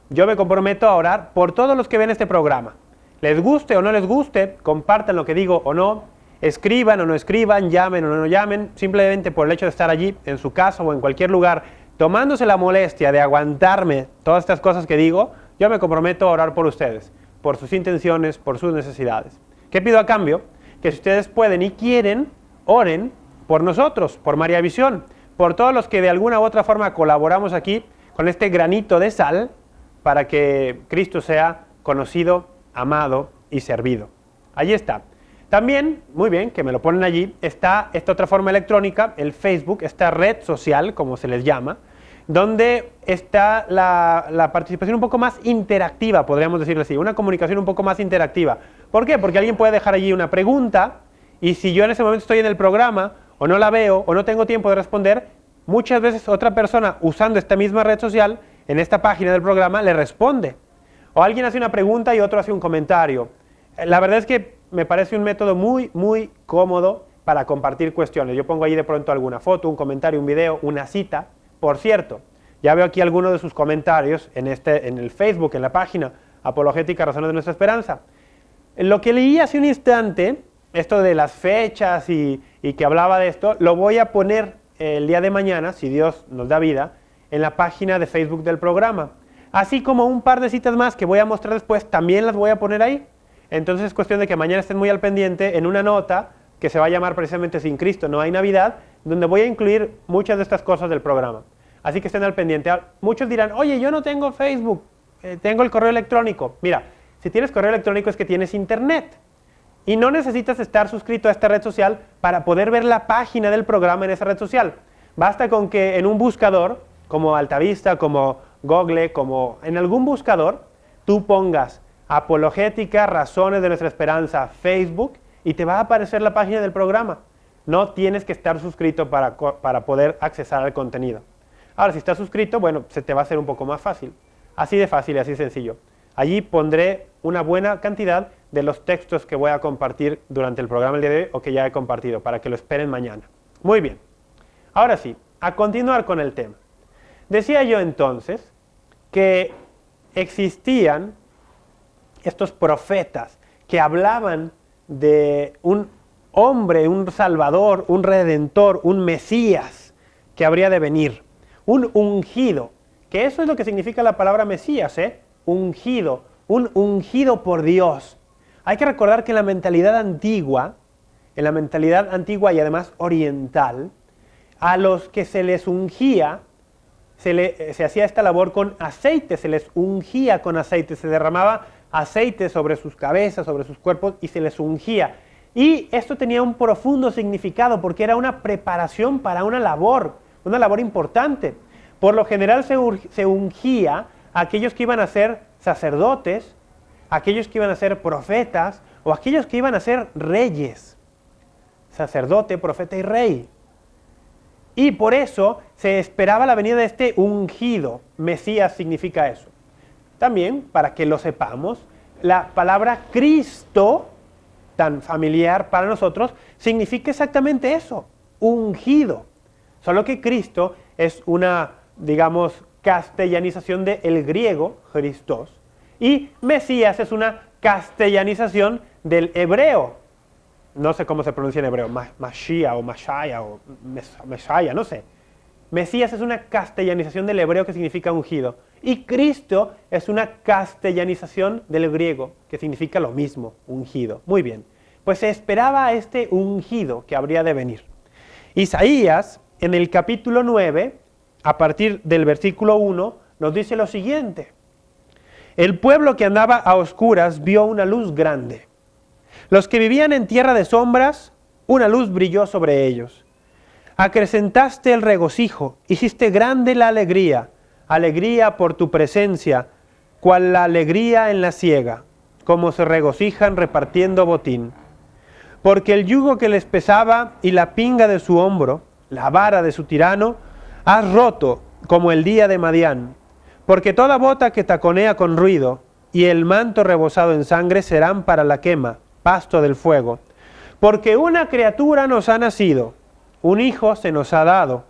Speaker 4: Yo me comprometo a orar por todos los que ven este programa. Les guste o no les guste, compartan lo que digo o no, escriban o no escriban, llamen o no llamen, simplemente por el hecho de estar allí, en su casa o en cualquier lugar, tomándose la molestia de aguantarme todas estas cosas que digo, yo me comprometo a orar por ustedes, por sus intenciones, por sus necesidades. ¿Qué pido a cambio? Que si ustedes pueden y quieren, oren por nosotros, por María Visión, por todos los que de alguna u otra forma colaboramos aquí con este granito de sal para que Cristo sea conocido, amado y servido. Allí está. También, muy bien, que me lo ponen allí, está esta otra forma electrónica, el Facebook, esta red social, como se les llama, donde está la participación un poco más interactiva, podríamos decirlo así, una comunicación un poco más interactiva. ¿Por qué? Porque alguien puede dejar allí una pregunta y si yo en ese momento estoy en el programa o no la veo o no tengo tiempo de responder, muchas veces otra persona usando esta misma red social, en esta página del programa, le responde. O alguien hace una pregunta y otro hace un comentario. La verdad es que me parece un método muy, muy cómodo para compartir cuestiones. Yo pongo ahí de pronto alguna foto, un comentario, un video, una cita. Por cierto, ya veo aquí algunos de sus comentarios en el Facebook, en la página Apologética, Razones de Nuestra Esperanza. Lo que leí hace un instante, esto de las fechas y que hablaba de esto, lo voy a poner el día de mañana, si Dios nos da vida, en la página de Facebook del programa. Así como un par de citas más que voy a mostrar después, también las voy a poner ahí. Entonces es cuestión de que mañana estén muy al pendiente en una nota que se va a llamar precisamente Sin Cristo no hay Navidad, donde voy a incluir muchas de estas cosas del programa. Así que estén al pendiente. Muchos dirán, oye, yo no tengo Facebook, tengo el correo electrónico. Mira, si tienes correo electrónico es que tienes internet. Y no necesitas estar suscrito a esta red social para poder ver la página del programa en esa red social. Basta con que en un buscador, como Altavista, como Google, como en algún buscador, tú pongas Apologética, Razones de Nuestra Esperanza, Facebook, y te va a aparecer la página del programa. No tienes que estar suscrito para poder accesar al contenido. Ahora, si estás suscrito, bueno, se te va a hacer un poco más fácil. Así de fácil y así sencillo. Allí pondré una buena cantidad de los textos que voy a compartir durante el programa el día de hoy o que ya he compartido, para que lo esperen mañana. Muy bien. Ahora sí, a continuar con el tema. Decía yo entonces que existían estos profetas que hablaban de un hombre, un salvador, un redentor, un Mesías que habría de venir, un ungido, que eso es lo que significa la palabra Mesías, ungido, un ungido por Dios. Hay que recordar que en la mentalidad antigua y además oriental, a los que se les ungía, se hacía esta labor con aceite, se les ungía con aceite, se derramaba aceite sobre sus cabezas, sobre sus cuerpos y se les ungía. Y esto tenía un profundo significado porque era una preparación para una labor importante. Por lo general se ungía a aquellos que iban a ser sacerdotes, aquellos que iban a ser profetas o aquellos que iban a ser reyes. Sacerdote, profeta y rey. Y por eso se esperaba la venida de este ungido. Mesías significa eso. También, para que lo sepamos, la palabra Cristo, tan familiar para nosotros, significa exactamente eso, ungido. Solo que Cristo es una, digamos, castellanización del griego, Christos, y Mesías es una castellanización del hebreo. No sé cómo se pronuncia en hebreo, Mashiach o Mashaya o Messiah, no sé. Mesías es una castellanización del hebreo que significa ungido. Y Cristo es una castellanización del griego, que significa lo mismo, ungido. Muy bien, pues se esperaba a este ungido que habría de venir. Isaías, en el capítulo 9, a partir del versículo 1, nos dice lo siguiente. El pueblo que andaba a oscuras vio una luz grande. Los que vivían en tierra de sombras, una luz brilló sobre ellos. Acrecentaste el regocijo, hiciste grande la alegría, alegría por tu presencia, cual la alegría en la siega, como se regocijan repartiendo botín. Porque el yugo que les pesaba y la pinga de su hombro, la vara de su tirano, has roto como el día de Madián. Porque toda bota que taconea con ruido y el manto rebosado en sangre serán para la quema, pasto del fuego. Porque una criatura nos ha nacido, un hijo se nos ha dado.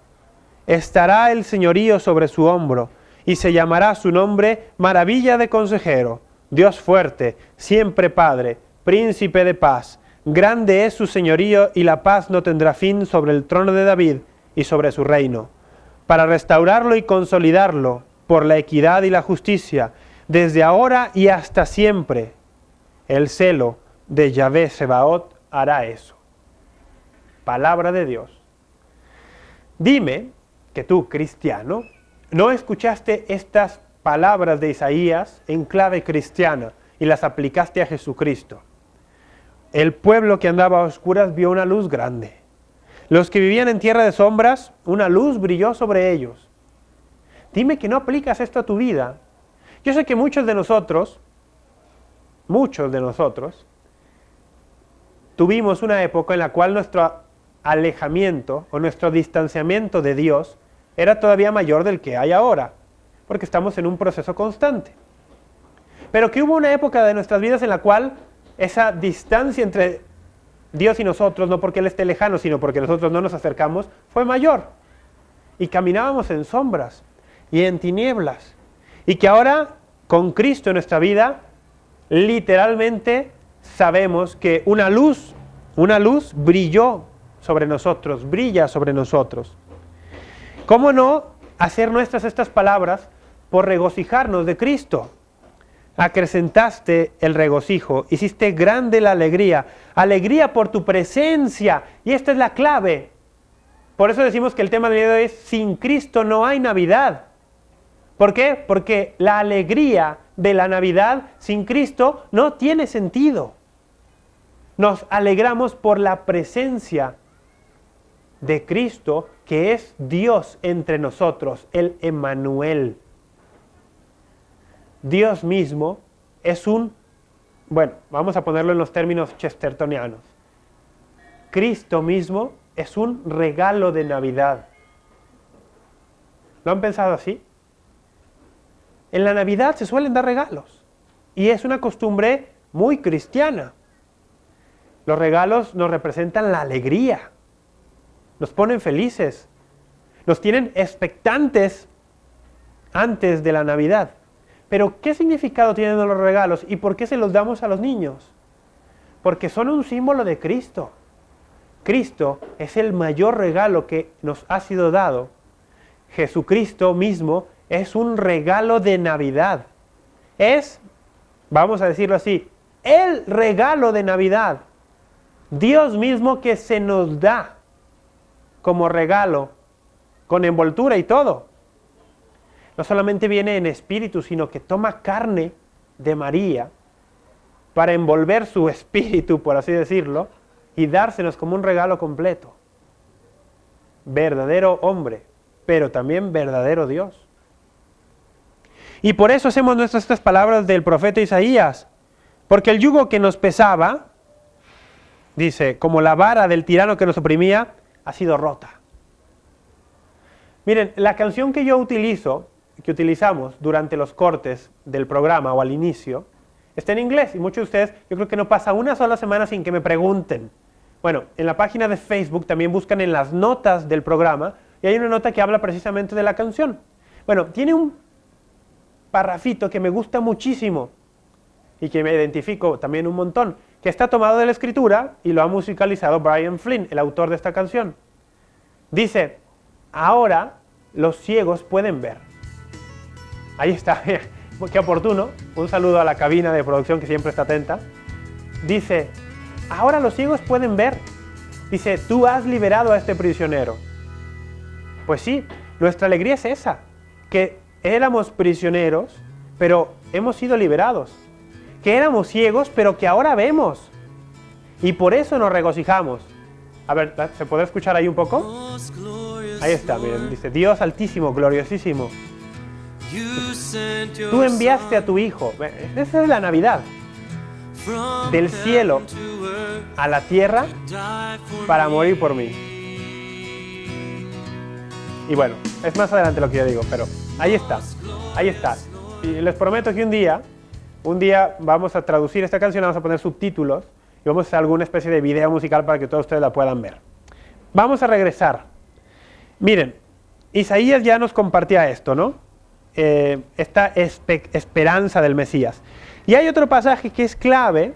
Speaker 4: Estará el señorío sobre su hombro, y se llamará su nombre Maravilla de Consejero, Dios fuerte, siempre Padre, Príncipe de paz. Grande es su señorío, y la paz no tendrá fin sobre el trono de David y sobre su reino, para restaurarlo y consolidarlo por la equidad y la justicia, desde ahora y hasta siempre. El celo de Yahvé Sebaot hará eso. Palabra de Dios. Dime que tú, cristiano, no escuchaste estas palabras de Isaías en clave cristiana y las aplicaste a Jesucristo. El pueblo que andaba a oscuras vio una luz grande. Los que vivían en tierra de sombras, una luz brilló sobre ellos. Dime que no aplicas esto a tu vida. Yo sé que muchos de nosotros, tuvimos una época en la cual nuestro alejamiento o nuestro distanciamiento de Dios era todavía mayor del que hay ahora, porque estamos en un proceso constante. Pero que hubo una época de nuestras vidas en la cual esa distancia entre Dios y nosotros, no porque Él esté lejano, sino porque nosotros no nos acercamos, fue mayor. Y caminábamos en sombras y en tinieblas. Y que ahora, con Cristo en nuestra vida, literalmente sabemos que una luz brilló sobre nosotros, brilla sobre nosotros. ¿Cómo no hacer nuestras estas palabras por regocijarnos de Cristo? Acrecentaste el regocijo, hiciste grande la alegría, alegría por tu presencia, y esta es la clave. Por eso decimos que el tema de hoy es sin Cristo no hay Navidad. ¿Por qué? Porque la alegría de la Navidad sin Cristo no tiene sentido. Nos alegramos por la presencia de Cristo, que es Dios entre nosotros, el Emmanuel. Dios mismo es vamos a ponerlo en los términos chestertonianos. Cristo mismo es un regalo de Navidad. ¿Lo han pensado así? En la Navidad se suelen dar regalos, y es una costumbre muy cristiana. Los regalos nos representan la alegría, nos ponen felices, nos tienen expectantes antes de la Navidad. Pero, ¿qué significado tienen los regalos y por qué se los damos a los niños? Porque son un símbolo de Cristo. Cristo es el mayor regalo que nos ha sido dado. Jesucristo mismo es un regalo de Navidad. Es, vamos a decirlo así, el regalo de Navidad. Dios mismo que se nos da como regalo, con envoltura y todo. No solamente viene en espíritu, sino que toma carne de María para envolver su espíritu, por así decirlo, y dársenos como un regalo completo. Verdadero hombre, pero también verdadero Dios. Y por eso hacemos estas palabras del profeta Isaías, porque el yugo que nos pesaba, dice, como la vara del tirano que nos oprimía, ha sido rota. Miren, la canción que utilizamos durante los cortes del programa o al inicio, está en inglés, y muchos de ustedes, yo creo que no pasa una sola semana sin que me pregunten. Bueno, en la página de Facebook también buscan en las notas del programa, y hay una nota que habla precisamente de la canción. Bueno, tiene un parrafito que me gusta muchísimo, y que me identifico también un montón, que está tomado de la Escritura y lo ha musicalizado Brian Flynn, el autor de esta canción. Dice, ahora los ciegos pueden ver. Ahí está, qué oportuno. Un saludo a la cabina de producción que siempre está atenta. Dice, ahora los ciegos pueden ver. Dice, tú has liberado a este prisionero. Pues sí, nuestra alegría es esa, que éramos prisioneros, pero hemos sido liberados. Que éramos ciegos, pero que ahora vemos. Y por eso nos regocijamos. A ver, ¿se puede escuchar ahí un poco? Ahí está, miren, dice, Dios altísimo, gloriosísimo. Tú enviaste a tu Hijo. Esa es la Navidad. Del cielo a la tierra para morir por mí. Y bueno, es más adelante lo que yo digo, pero ahí está, ahí está. Y les prometo que un día vamos a traducir esta canción, vamos a poner subtítulos y vamos a hacer alguna especie de video musical para que todos ustedes la puedan ver. Vamos a regresar. Miren, Isaías ya nos compartía esto, ¿no? Esta esperanza del Mesías. Y hay otro pasaje que es clave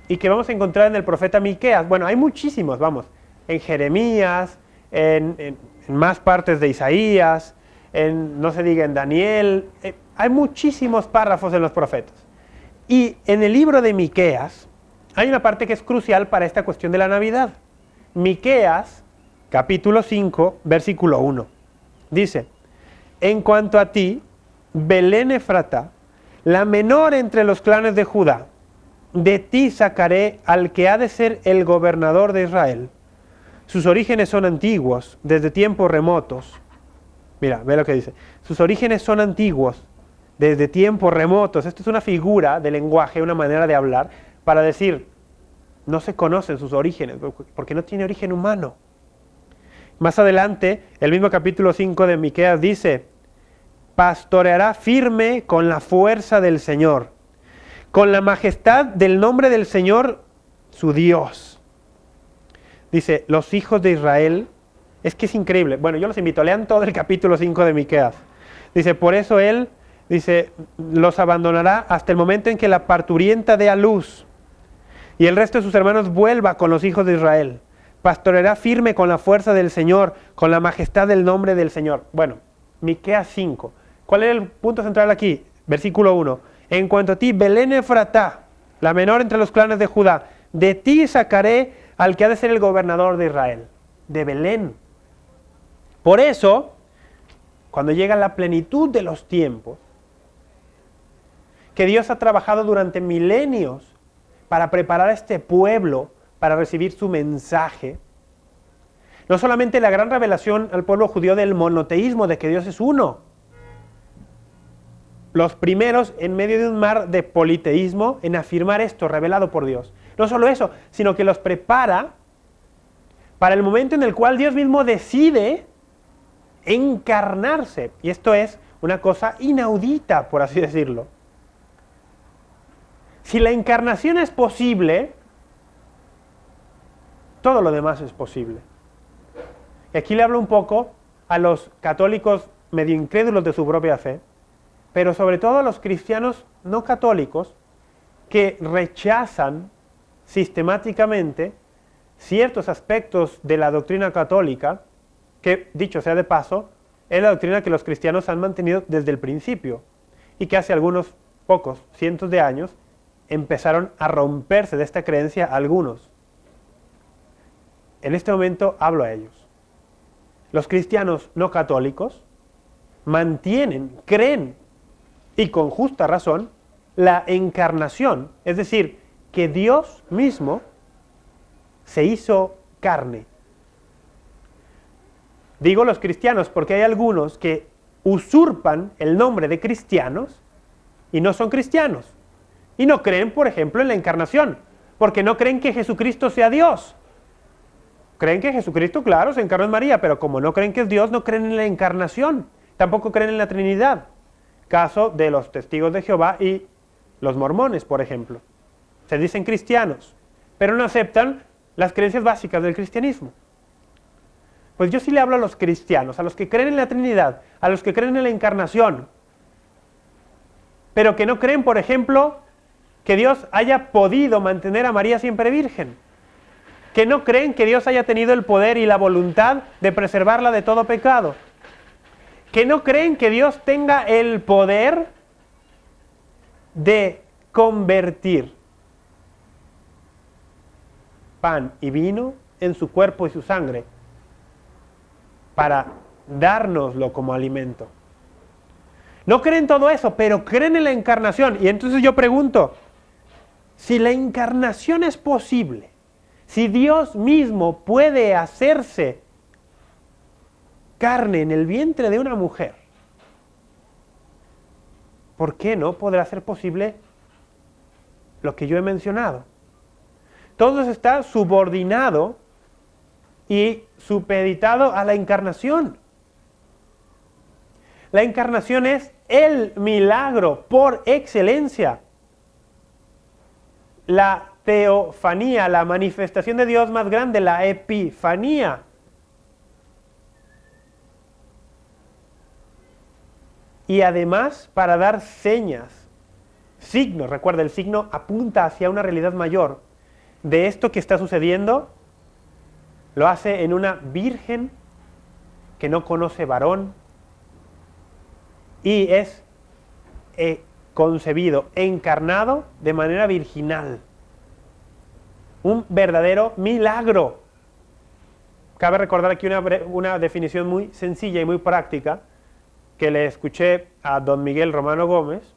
Speaker 4: y que vamos a encontrar en el profeta Miqueas. Bueno, hay muchísimos, vamos, en Jeremías, en más partes de Isaías, no se diga en Daniel, hay muchísimos párrafos en los profetas. Y en el libro de Miqueas hay una parte que es crucial para esta cuestión de la Navidad. Miqueas, capítulo 5, versículo 1, dice, en cuanto a ti, Belén Efrata, la menor entre los clanes de Judá, de ti sacaré al que ha de ser el gobernador de Israel. Sus orígenes son antiguos, desde tiempos remotos. Mira, ve lo que dice. Sus orígenes son antiguos, desde tiempos remotos. Esto es una figura de lenguaje, una manera de hablar, para decir, no se conocen sus orígenes, porque no tiene origen humano. Más adelante, el mismo capítulo 5 de Miqueas dice, pastoreará firme con la fuerza del Señor, con la majestad del nombre del Señor, su Dios. Dice, los hijos de Israel, es que es increíble. Bueno, yo los invito, lean todo el capítulo 5 de Miqueas. Dice, por eso él, dice, los abandonará hasta el momento en que la parturienta dé a luz y el resto de sus hermanos vuelva con los hijos de Israel. Pastoreará firme con la fuerza del Señor, con la majestad del nombre del Señor. Bueno, Miqueas 5. ¿Cuál es el punto central aquí? Versículo 1. En cuanto a ti, Belén Efratá, la menor entre los clanes de Judá, de ti sacaré al que ha de ser el gobernador de Israel. De Belén. Por eso, cuando llega la plenitud de los tiempos, que Dios ha trabajado durante milenios para preparar a este pueblo para recibir su mensaje, no solamente la gran revelación al pueblo judío del monoteísmo, de que Dios es uno, los primeros en medio de un mar de politeísmo en afirmar esto revelado por Dios. No solo eso, sino que los prepara para el momento en el cual Dios mismo decide encarnarse. Y esto es una cosa inaudita, por así decirlo. Si la encarnación es posible, todo lo demás es posible. Y aquí le hablo un poco a los católicos medio incrédulos de su propia fe, pero sobre todo a los cristianos no católicos que rechazan sistemáticamente ciertos aspectos de la doctrina católica, que, dicho sea de paso, es la doctrina que los cristianos han mantenido desde el principio, y que hace algunos pocos cientos de años empezaron a romperse de esta creencia algunos. En este momento hablo a ellos. Los cristianos no católicos mantienen, creen, y con justa razón, la encarnación, es decir, que Dios mismo se hizo carne. Digo los cristianos porque hay algunos que usurpan el nombre de cristianos y no son cristianos. Y no creen, por ejemplo, en la encarnación, porque no creen que Jesucristo sea Dios. Creen que Jesucristo, claro, se encarnó en María, pero como no creen que es Dios, no creen en la encarnación. Tampoco creen en la Trinidad. Caso de los testigos de Jehová y los mormones, por ejemplo. Se dicen cristianos, pero no aceptan las creencias básicas del cristianismo. Pues yo sí le hablo a los cristianos, a los que creen en la Trinidad, a los que creen en la encarnación, pero que no creen, por ejemplo, que Dios haya podido mantener a María siempre virgen, que no creen que Dios haya tenido el poder y la voluntad de preservarla de todo pecado, que no creen que Dios tenga el poder de convertir pan y vino en su cuerpo y su sangre para dárnoslo como alimento. No creen todo eso, pero creen en la encarnación. Y entonces yo pregunto, si la encarnación es posible, si Dios mismo puede hacerse carne en el vientre de una mujer, ¿por qué no podrá ser posible lo que yo he mencionado? Todo eso está subordinado y supeditado a la encarnación. La encarnación es el milagro por excelencia. La teofanía, la manifestación de Dios más grande, la epifanía. Y además para dar señas, signos, recuerda, el signo apunta hacia una realidad mayor. De esto que está sucediendo, lo hace en una virgen que no conoce varón y es concebido, encarnado de manera virginal. Un verdadero milagro. Cabe recordar aquí una definición muy sencilla y muy práctica que le escuché a don Miguel Romano Gómez,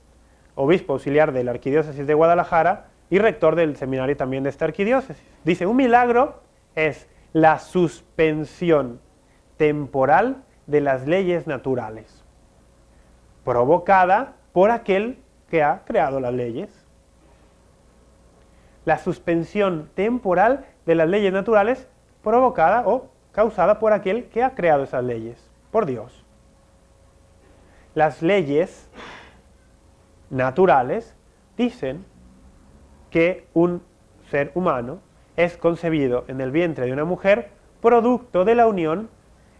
Speaker 4: obispo auxiliar de la Arquidiócesis de Guadalajara y rector del seminario también de esta arquidiócesis. Dice, un milagro es la suspensión temporal de las leyes naturales, provocada por aquel que ha creado las leyes. La suspensión temporal de las leyes naturales provocada o causada por aquel que ha creado esas leyes, por Dios. Las leyes naturales dicen que un ser humano es concebido en el vientre de una mujer producto de la unión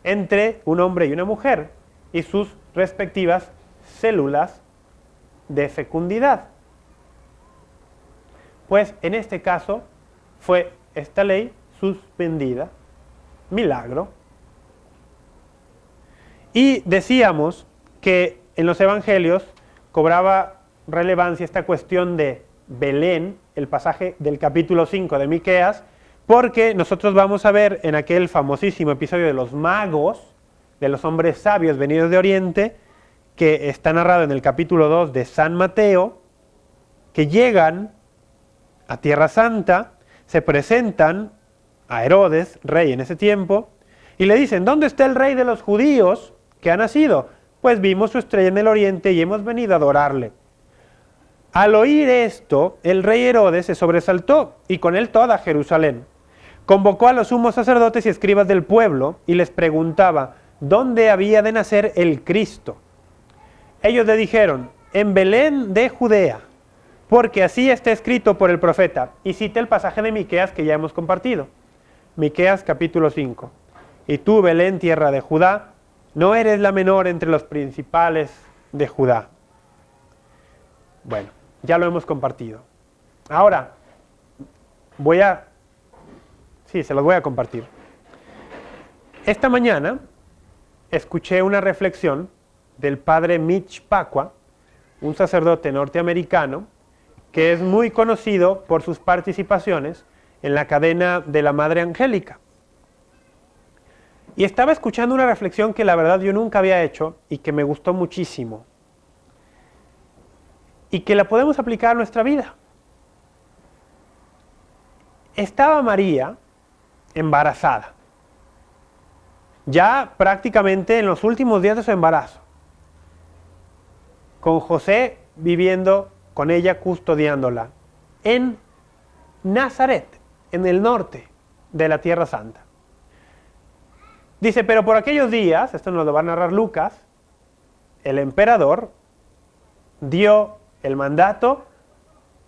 Speaker 4: entre un hombre y una mujer y sus respectivas células de fecundidad. Pues en este caso fue esta ley suspendida, milagro. Y decíamos que en los evangelios cobraba relevancia esta cuestión de Belén, el pasaje del capítulo 5 de Miqueas, porque nosotros vamos a ver en aquel famosísimo episodio de los magos, de los hombres sabios venidos de Oriente, que está narrado en el capítulo 2 de San Mateo, que llegan a Tierra Santa, se presentan a Herodes, rey en ese tiempo, y le dicen, ¿dónde está el rey de los judíos que ha nacido? Pues vimos su estrella en el oriente y hemos venido a adorarle. Al oír esto, el rey Herodes se sobresaltó, y con él toda Jerusalén. Convocó a los sumos sacerdotes y escribas del pueblo, y les preguntaba, ¿dónde había de nacer el Cristo? Ellos le dijeron, en Belén de Judea, porque así está escrito por el profeta. Y cita el pasaje de Miqueas que ya hemos compartido. Miqueas capítulo 5. Y tú, Belén, tierra de Judá, no eres la menor entre los principales de Judá. Bueno, ya lo hemos compartido. Ahora, se los voy a compartir. Esta mañana escuché una reflexión del padre Mitch Pacwa, un sacerdote norteamericano que es muy conocido por sus participaciones en la cadena de la Madre Angélica. Y estaba escuchando una reflexión que la verdad yo nunca había hecho y que me gustó muchísimo. Y que la podemos aplicar a nuestra vida. Estaba María embarazada, ya prácticamente en los últimos días de su embarazo, con José viviendo con ella, custodiándola, en Nazaret, en el norte de la Tierra Santa. Dice, pero por aquellos días, esto nos lo va a narrar Lucas, el emperador dio el mandato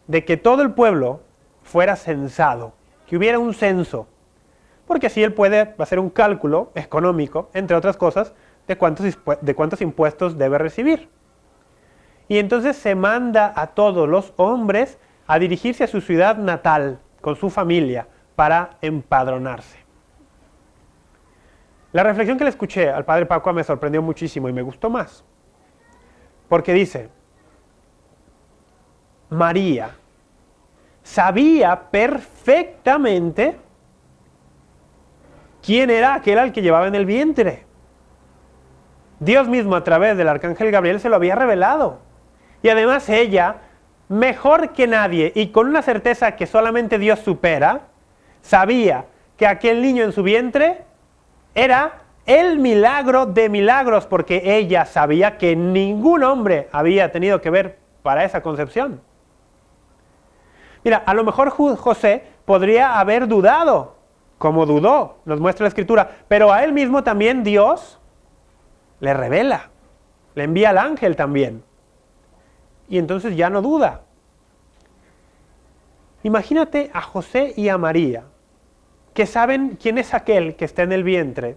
Speaker 4: de que todo el pueblo fuera censado, que hubiera un censo, porque así él puede hacer un cálculo económico, entre otras cosas, de cuántos impuestos debe recibir. Y entonces se manda a todos los hombres a dirigirse a su ciudad natal con su familia para empadronarse. La reflexión que le escuché al padre Paco me sorprendió muchísimo y me gustó más, porque dice, María sabía perfectamente quién era aquel al que llevaba en el vientre. Dios mismo a través del arcángel Gabriel se lo había revelado. Y además ella, mejor que nadie y con una certeza que solamente Dios supera, sabía que aquel niño en su vientre era el milagro de milagros, porque ella sabía que ningún hombre había tenido que ver para esa concepción. Mira, a lo mejor José podría haber dudado, como dudó, nos muestra la Escritura, pero a él mismo también Dios le revela, le envía al ángel también. Y entonces ya no duda. Imagínate a José y a María, que saben quién es aquel que está en el vientre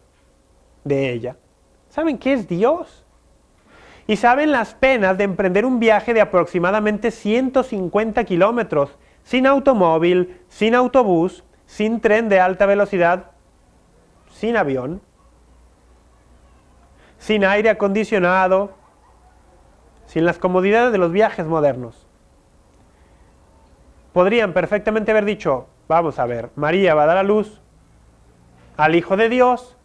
Speaker 4: de ella. Saben que es Dios. Y saben las penas de emprender un viaje de aproximadamente 150 kilómetros, sin automóvil, sin autobús, sin tren de alta velocidad, sin avión, sin aire acondicionado, sin las comodidades de los viajes modernos. Podrían perfectamente haber dicho, vamos a ver, María va a dar a luz al Hijo de Dios,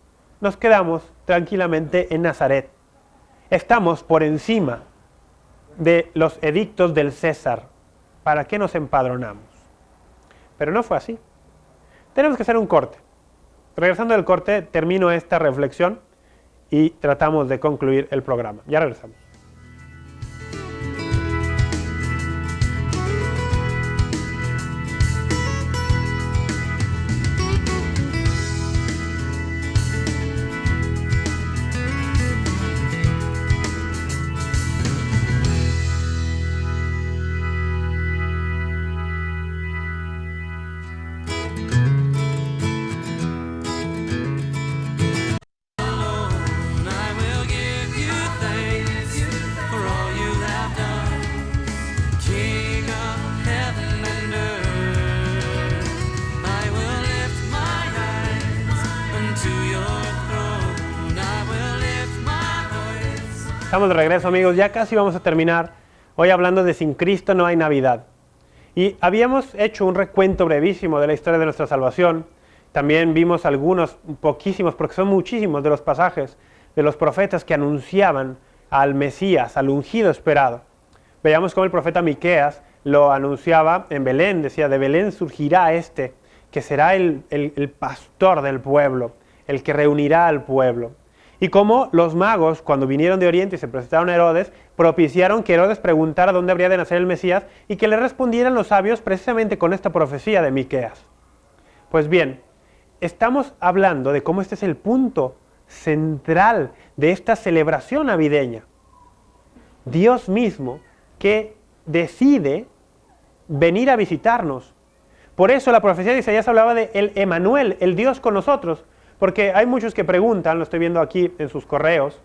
Speaker 4: nos quedamos tranquilamente en Nazaret. Estamos por encima de los edictos del César. ¿Para qué nos empadronamos? Pero no fue así. Tenemos que hacer un corte. Regresando del corte, termino esta reflexión y tratamos de concluir el programa. Ya regresamos. Estamos de regreso, amigos, ya casi vamos a terminar hoy hablando de Sin Cristo no hay Navidad. Y habíamos hecho un recuento brevísimo de la historia de nuestra salvación. También vimos algunos, poquísimos, porque son muchísimos de los pasajes de los profetas que anunciaban al Mesías, al ungido esperado. Veíamos cómo el profeta Miqueas lo anunciaba en Belén, decía, de Belén surgirá este, que será el pastor del pueblo, el que reunirá al pueblo. Y cómo los magos, cuando vinieron de Oriente y se presentaron a Herodes, propiciaron que Herodes preguntara dónde habría de nacer el Mesías y que le respondieran los sabios precisamente con esta profecía de Miqueas. Pues bien, estamos hablando de cómo este es el punto central de esta celebración navideña. Dios mismo que decide venir a visitarnos. Por eso la profecía de Isaías hablaba de el Emanuel, el Dios con nosotros. Porque hay muchos que preguntan, lo estoy viendo aquí en sus correos,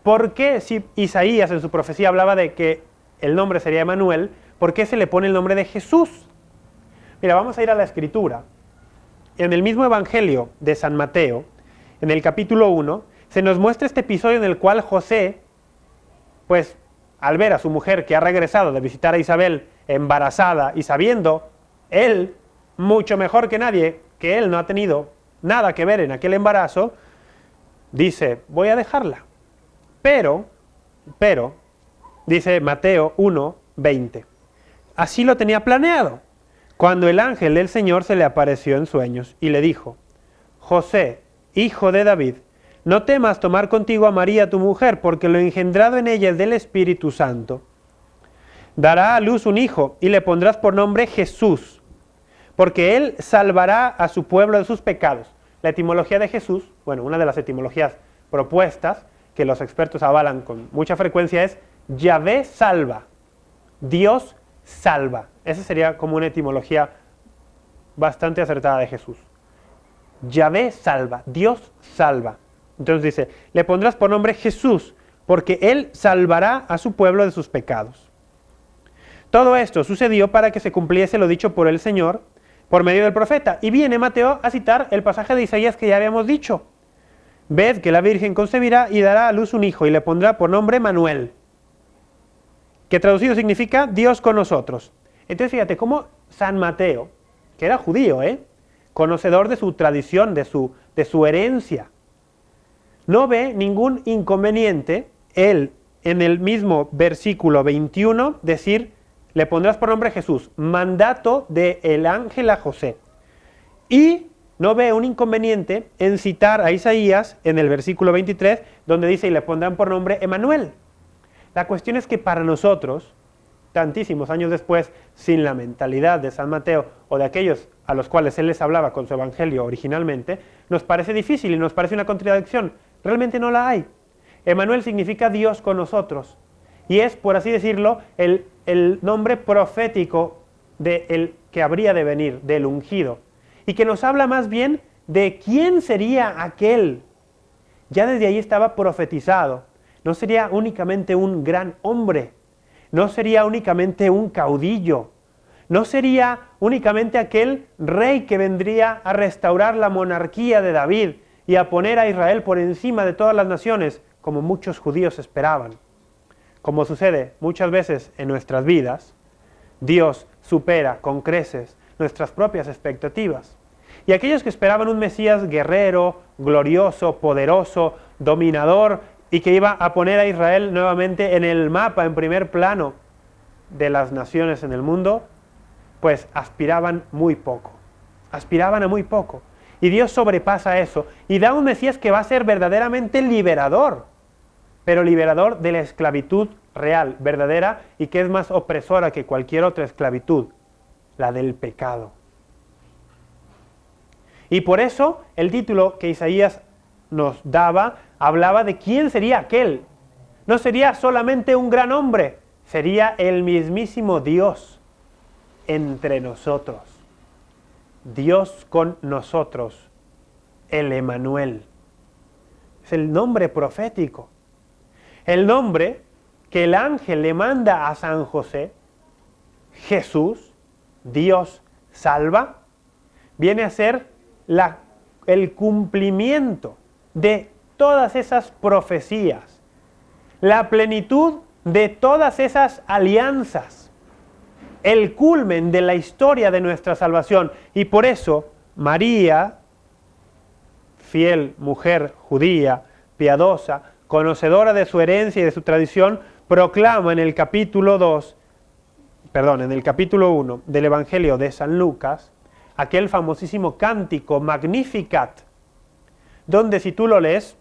Speaker 4: ¿por qué si Isaías en su profecía hablaba de que el nombre sería Emanuel, por qué se le pone el nombre de Jesús? Mira, vamos a ir a la Escritura. En el mismo Evangelio de San Mateo, en el capítulo 1, se nos muestra este episodio en el cual José, pues al ver a su mujer que ha regresado de visitar a Isabel embarazada y sabiendo él, mucho mejor que nadie, que él no ha tenido nada que ver en aquel embarazo, dice, voy a dejarla. Pero, dice Mateo 1:20, así lo tenía planeado, cuando el ángel del Señor se le apareció en sueños y le dijo, José, hijo de David, no temas tomar contigo a María tu mujer, porque lo engendrado en ella es del Espíritu Santo. Dará a luz un hijo y le pondrás por nombre Jesús, porque él salvará a su pueblo de sus pecados. La etimología de Jesús, bueno, una de las etimologías propuestas, que los expertos avalan con mucha frecuencia, es Yahvé salva, Dios salva. Esa sería como una etimología bastante acertada de Jesús. Yahvé salva, Dios salva. Entonces dice, le pondrás por nombre Jesús, porque él salvará a su pueblo de sus pecados. Todo esto sucedió para que se cumpliese lo dicho por el Señor por medio del profeta. Y viene Mateo a citar el pasaje de Isaías que ya habíamos dicho. Ved que la Virgen concebirá y dará a luz un hijo y le pondrá por nombre Manuel, que traducido significa Dios con nosotros. Entonces fíjate cómo San Mateo, que era judío, conocedor de su tradición, de su herencia, no ve ningún inconveniente él en el mismo versículo 21 decir, le pondrás por nombre Jesús, mandato del ángel a José. Y no ve un inconveniente en citar a Isaías en el versículo 23, donde dice, y le pondrán por nombre Emanuel. La cuestión es que para nosotros, tantísimos años después, sin la mentalidad de San Mateo o de aquellos a los cuales él les hablaba con su evangelio originalmente, nos parece difícil y nos parece una contradicción. Realmente no la hay. Emanuel significa Dios con nosotros. Y es, por así decirlo, el nombre profético del que habría de venir, del ungido. Y que nos habla más bien de quién sería aquel. Ya desde ahí estaba profetizado. No sería únicamente un gran hombre. No sería únicamente un caudillo. No sería únicamente aquel rey que vendría a restaurar la monarquía de David y a poner a Israel por encima de todas las naciones, como muchos judíos esperaban. Como sucede muchas veces en nuestras vidas, Dios supera con creces nuestras propias expectativas. Y aquellos que esperaban un Mesías guerrero, glorioso, poderoso, dominador, y que iba a poner a Israel nuevamente en el mapa, en primer plano de las naciones en el mundo, pues aspiraban muy poco. Aspiraban a muy poco. Y Dios sobrepasa eso y da un Mesías que va a ser verdaderamente liberador, pero liberador de la esclavitud real, verdadera, y que es más opresora que cualquier otra esclavitud, la del pecado. Y por eso el título que Isaías nos daba hablaba de quién sería aquel. No sería solamente un gran hombre, sería el mismísimo Dios entre nosotros. Dios con nosotros, el Emanuel. Es el nombre profético. El nombre que el ángel le manda a San José, Jesús, Dios salva, viene a ser el cumplimiento de todas esas profecías, la plenitud de todas esas alianzas, el culmen de la historia de nuestra salvación. Y por eso María, fiel mujer judía, piadosa, conocedora de su herencia y de su tradición, proclama en el capítulo 1 del Evangelio de San Lucas, aquel famosísimo cántico Magnificat, donde si tú lo lees,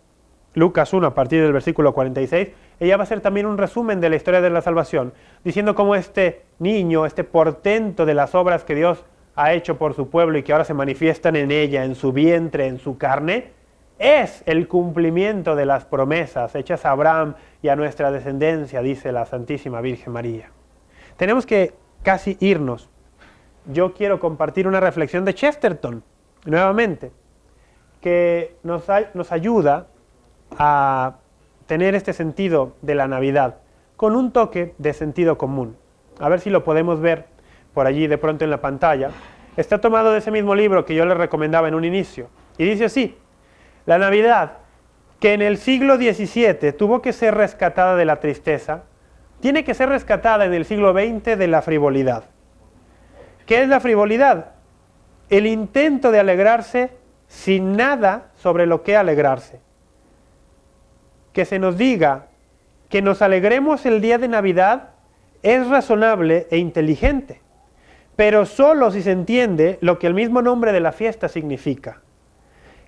Speaker 4: Lucas 1 a partir del versículo 46, ella va a ser también un resumen de la historia de la salvación, diciendo cómo este niño, este portento de las obras que Dios ha hecho por su pueblo y que ahora se manifiestan en ella, en su vientre, en su carne, es el cumplimiento de las promesas hechas a Abraham y a nuestra descendencia, dice la Santísima Virgen María. Tenemos que casi irnos. Yo quiero compartir una reflexión de Chesterton, nuevamente, que nos ayuda a tener este sentido de la Navidad, con un toque de sentido común. A ver si lo podemos ver por allí de pronto en la pantalla. Está tomado de ese mismo libro que yo les recomendaba en un inicio, y dice así: la Navidad, que en el siglo XVII tuvo que ser rescatada de la tristeza, tiene que ser rescatada en el siglo XX de la frivolidad. ¿Qué es la frivolidad? El intento de alegrarse sin nada sobre lo que alegrarse. Que se nos diga que nos alegremos el día de Navidad es razonable e inteligente, pero solo si se entiende lo que el mismo nombre de la fiesta significa.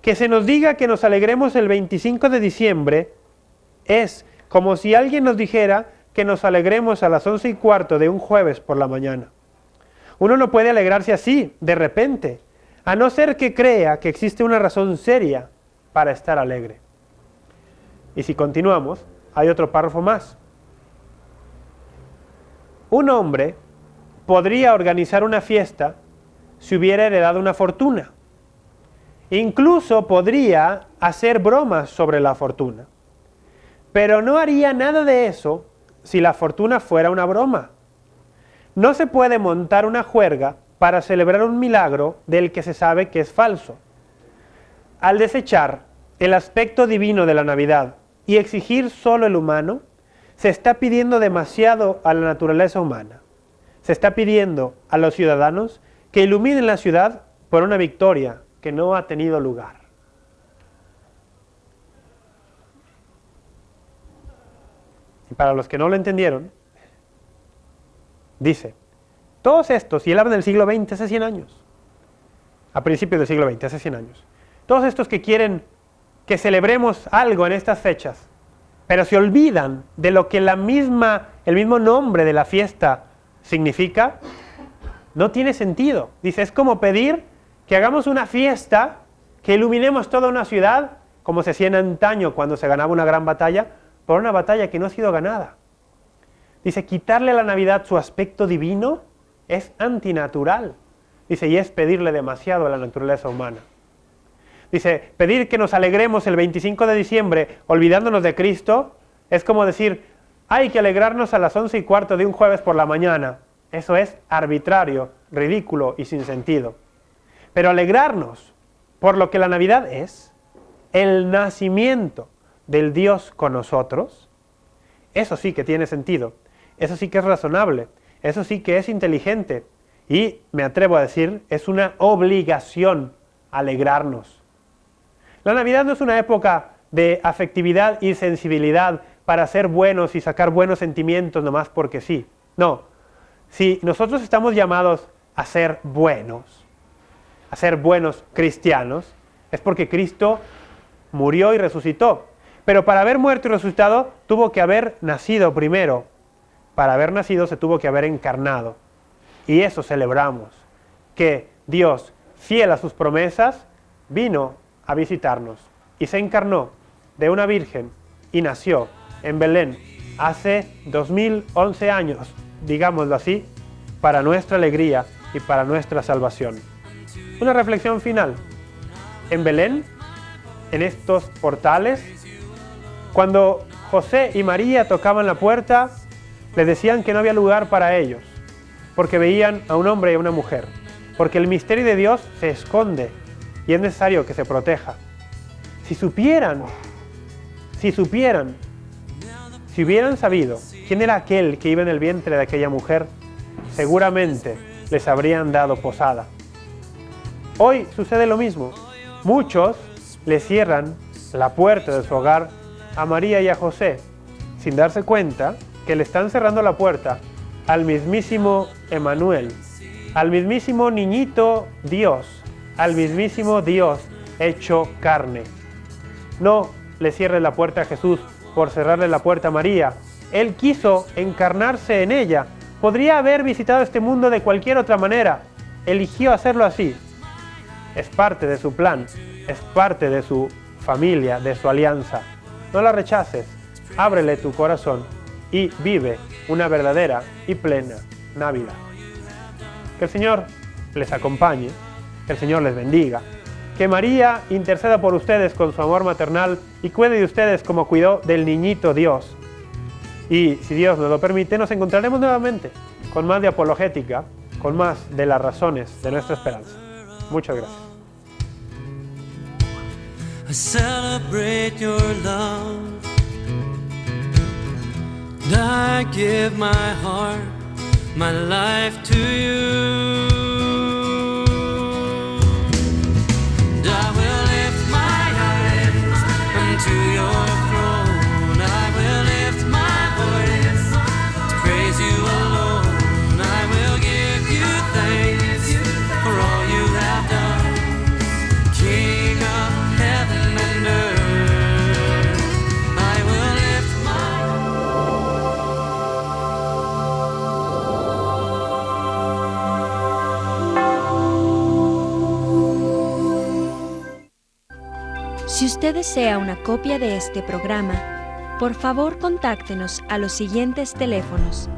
Speaker 4: Que se nos diga que nos alegremos el 25 de diciembre es como si alguien nos dijera que nos alegremos a las 11:15 de un jueves por la mañana. Uno no puede alegrarse así, de repente, a no ser que crea que existe una razón seria para estar alegre. Y si continuamos, hay otro párrafo más. Un hombre podría organizar una fiesta si hubiera heredado una fortuna. Incluso podría hacer bromas sobre la fortuna. Pero no haría nada de eso si la fortuna fuera una broma. no se puede montar una juerga para celebrar un milagro del que se sabe que es falso. Al desechar el aspecto divino de la Navidad y exigir solo el humano, se está pidiendo demasiado a la naturaleza humana. Se está pidiendo a los ciudadanos que iluminen la ciudad por una victoria que no ha tenido lugar. Y para los que no lo entendieron, dice, todos estos, y él habla del siglo XX hace 100 años, a principios del siglo XX, hace 100 años, todos estos que quieren que celebremos algo en estas fechas, pero se olvidan de lo que el mismo nombre de la fiesta significa, no tiene sentido. Dice, es como pedir que hagamos una fiesta, que iluminemos toda una ciudad, como se hacía en antaño cuando se ganaba una gran batalla, por una batalla que no ha sido ganada. Dice, quitarle a la Navidad su aspecto divino es antinatural. Dice, y es pedirle demasiado a la naturaleza humana. Dice, pedir que nos alegremos el 25 de diciembre olvidándonos de Cristo, es como decir, hay que alegrarnos a las 11:15 de un jueves por la mañana. Eso es arbitrario, ridículo y sin sentido. Pero alegrarnos por lo que la Navidad es, el nacimiento del Dios con nosotros, eso sí que tiene sentido, eso sí que es razonable, eso sí que es inteligente y, me atrevo a decir, es una obligación alegrarnos. La Navidad no es una época de afectividad y sensibilidad para ser buenos y sacar buenos sentimientos nomás porque sí. No, si nosotros estamos llamados a ser buenos cristianos, es porque Cristo murió y resucitó. Pero para haber muerto y resucitado, tuvo que haber nacido primero. Para haber nacido se tuvo que haber encarnado. Y eso celebramos, que Dios, fiel a sus promesas, vino a visitarnos y se encarnó de una virgen y nació en Belén hace 2011 años, digámoslo así, para nuestra alegría y para nuestra salvación. Una reflexión final. En Belén, en estos portales, cuando José y María tocaban la puerta, les decían que no había lugar para ellos, porque veían a un hombre y a una mujer, porque el misterio de Dios se esconde y es necesario que se proteja. Si hubieran sabido quién era aquel que iba en el vientre de aquella mujer, seguramente les habrían dado posada. Hoy sucede lo mismo. Muchos le cierran la puerta de su hogar a María y a José, sin darse cuenta que le están cerrando la puerta al mismísimo Emmanuel, al mismísimo niñito Dios, al mismísimo Dios hecho carne. No le cierres la puerta a Jesús por cerrarle la puerta a María. Él quiso encarnarse en ella. Podría haber visitado este mundo de cualquier otra manera. Eligió hacerlo así. Es parte de su plan, es parte de su familia, de su alianza. No la rechaces, ábrele tu corazón y vive una verdadera y plena Navidad. Que el Señor les acompañe, que el Señor les bendiga, que María interceda por ustedes con su amor maternal y cuide de ustedes como cuidó del niñito Dios. Y si Dios nos lo permite, nos encontraremos nuevamente con más de apologética, con más de las razones de nuestra esperanza. Muchas gracias.
Speaker 3: I celebrate your love. And I give my heart, my life to you. And I will lift my eyes unto your throne. I will lift my voice to praise you alone. I will give you thanks for all you have done, King of heaven and earth. I will lift my
Speaker 2: Si usted desea una copia de este programa, por favor contáctenos a los siguientes teléfonos.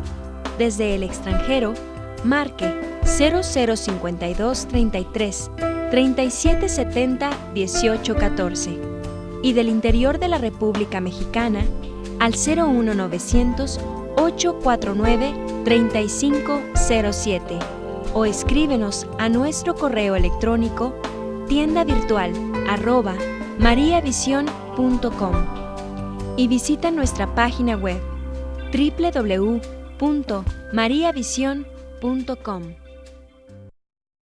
Speaker 2: Desde el extranjero, marque 0052 33 3770 1814 y del interior de la República Mexicana al 01900 849 3500. 0907 o escríbenos a nuestro correo electrónico tiendavirtual@mariavision.com y visita nuestra página web www.mariavision.com.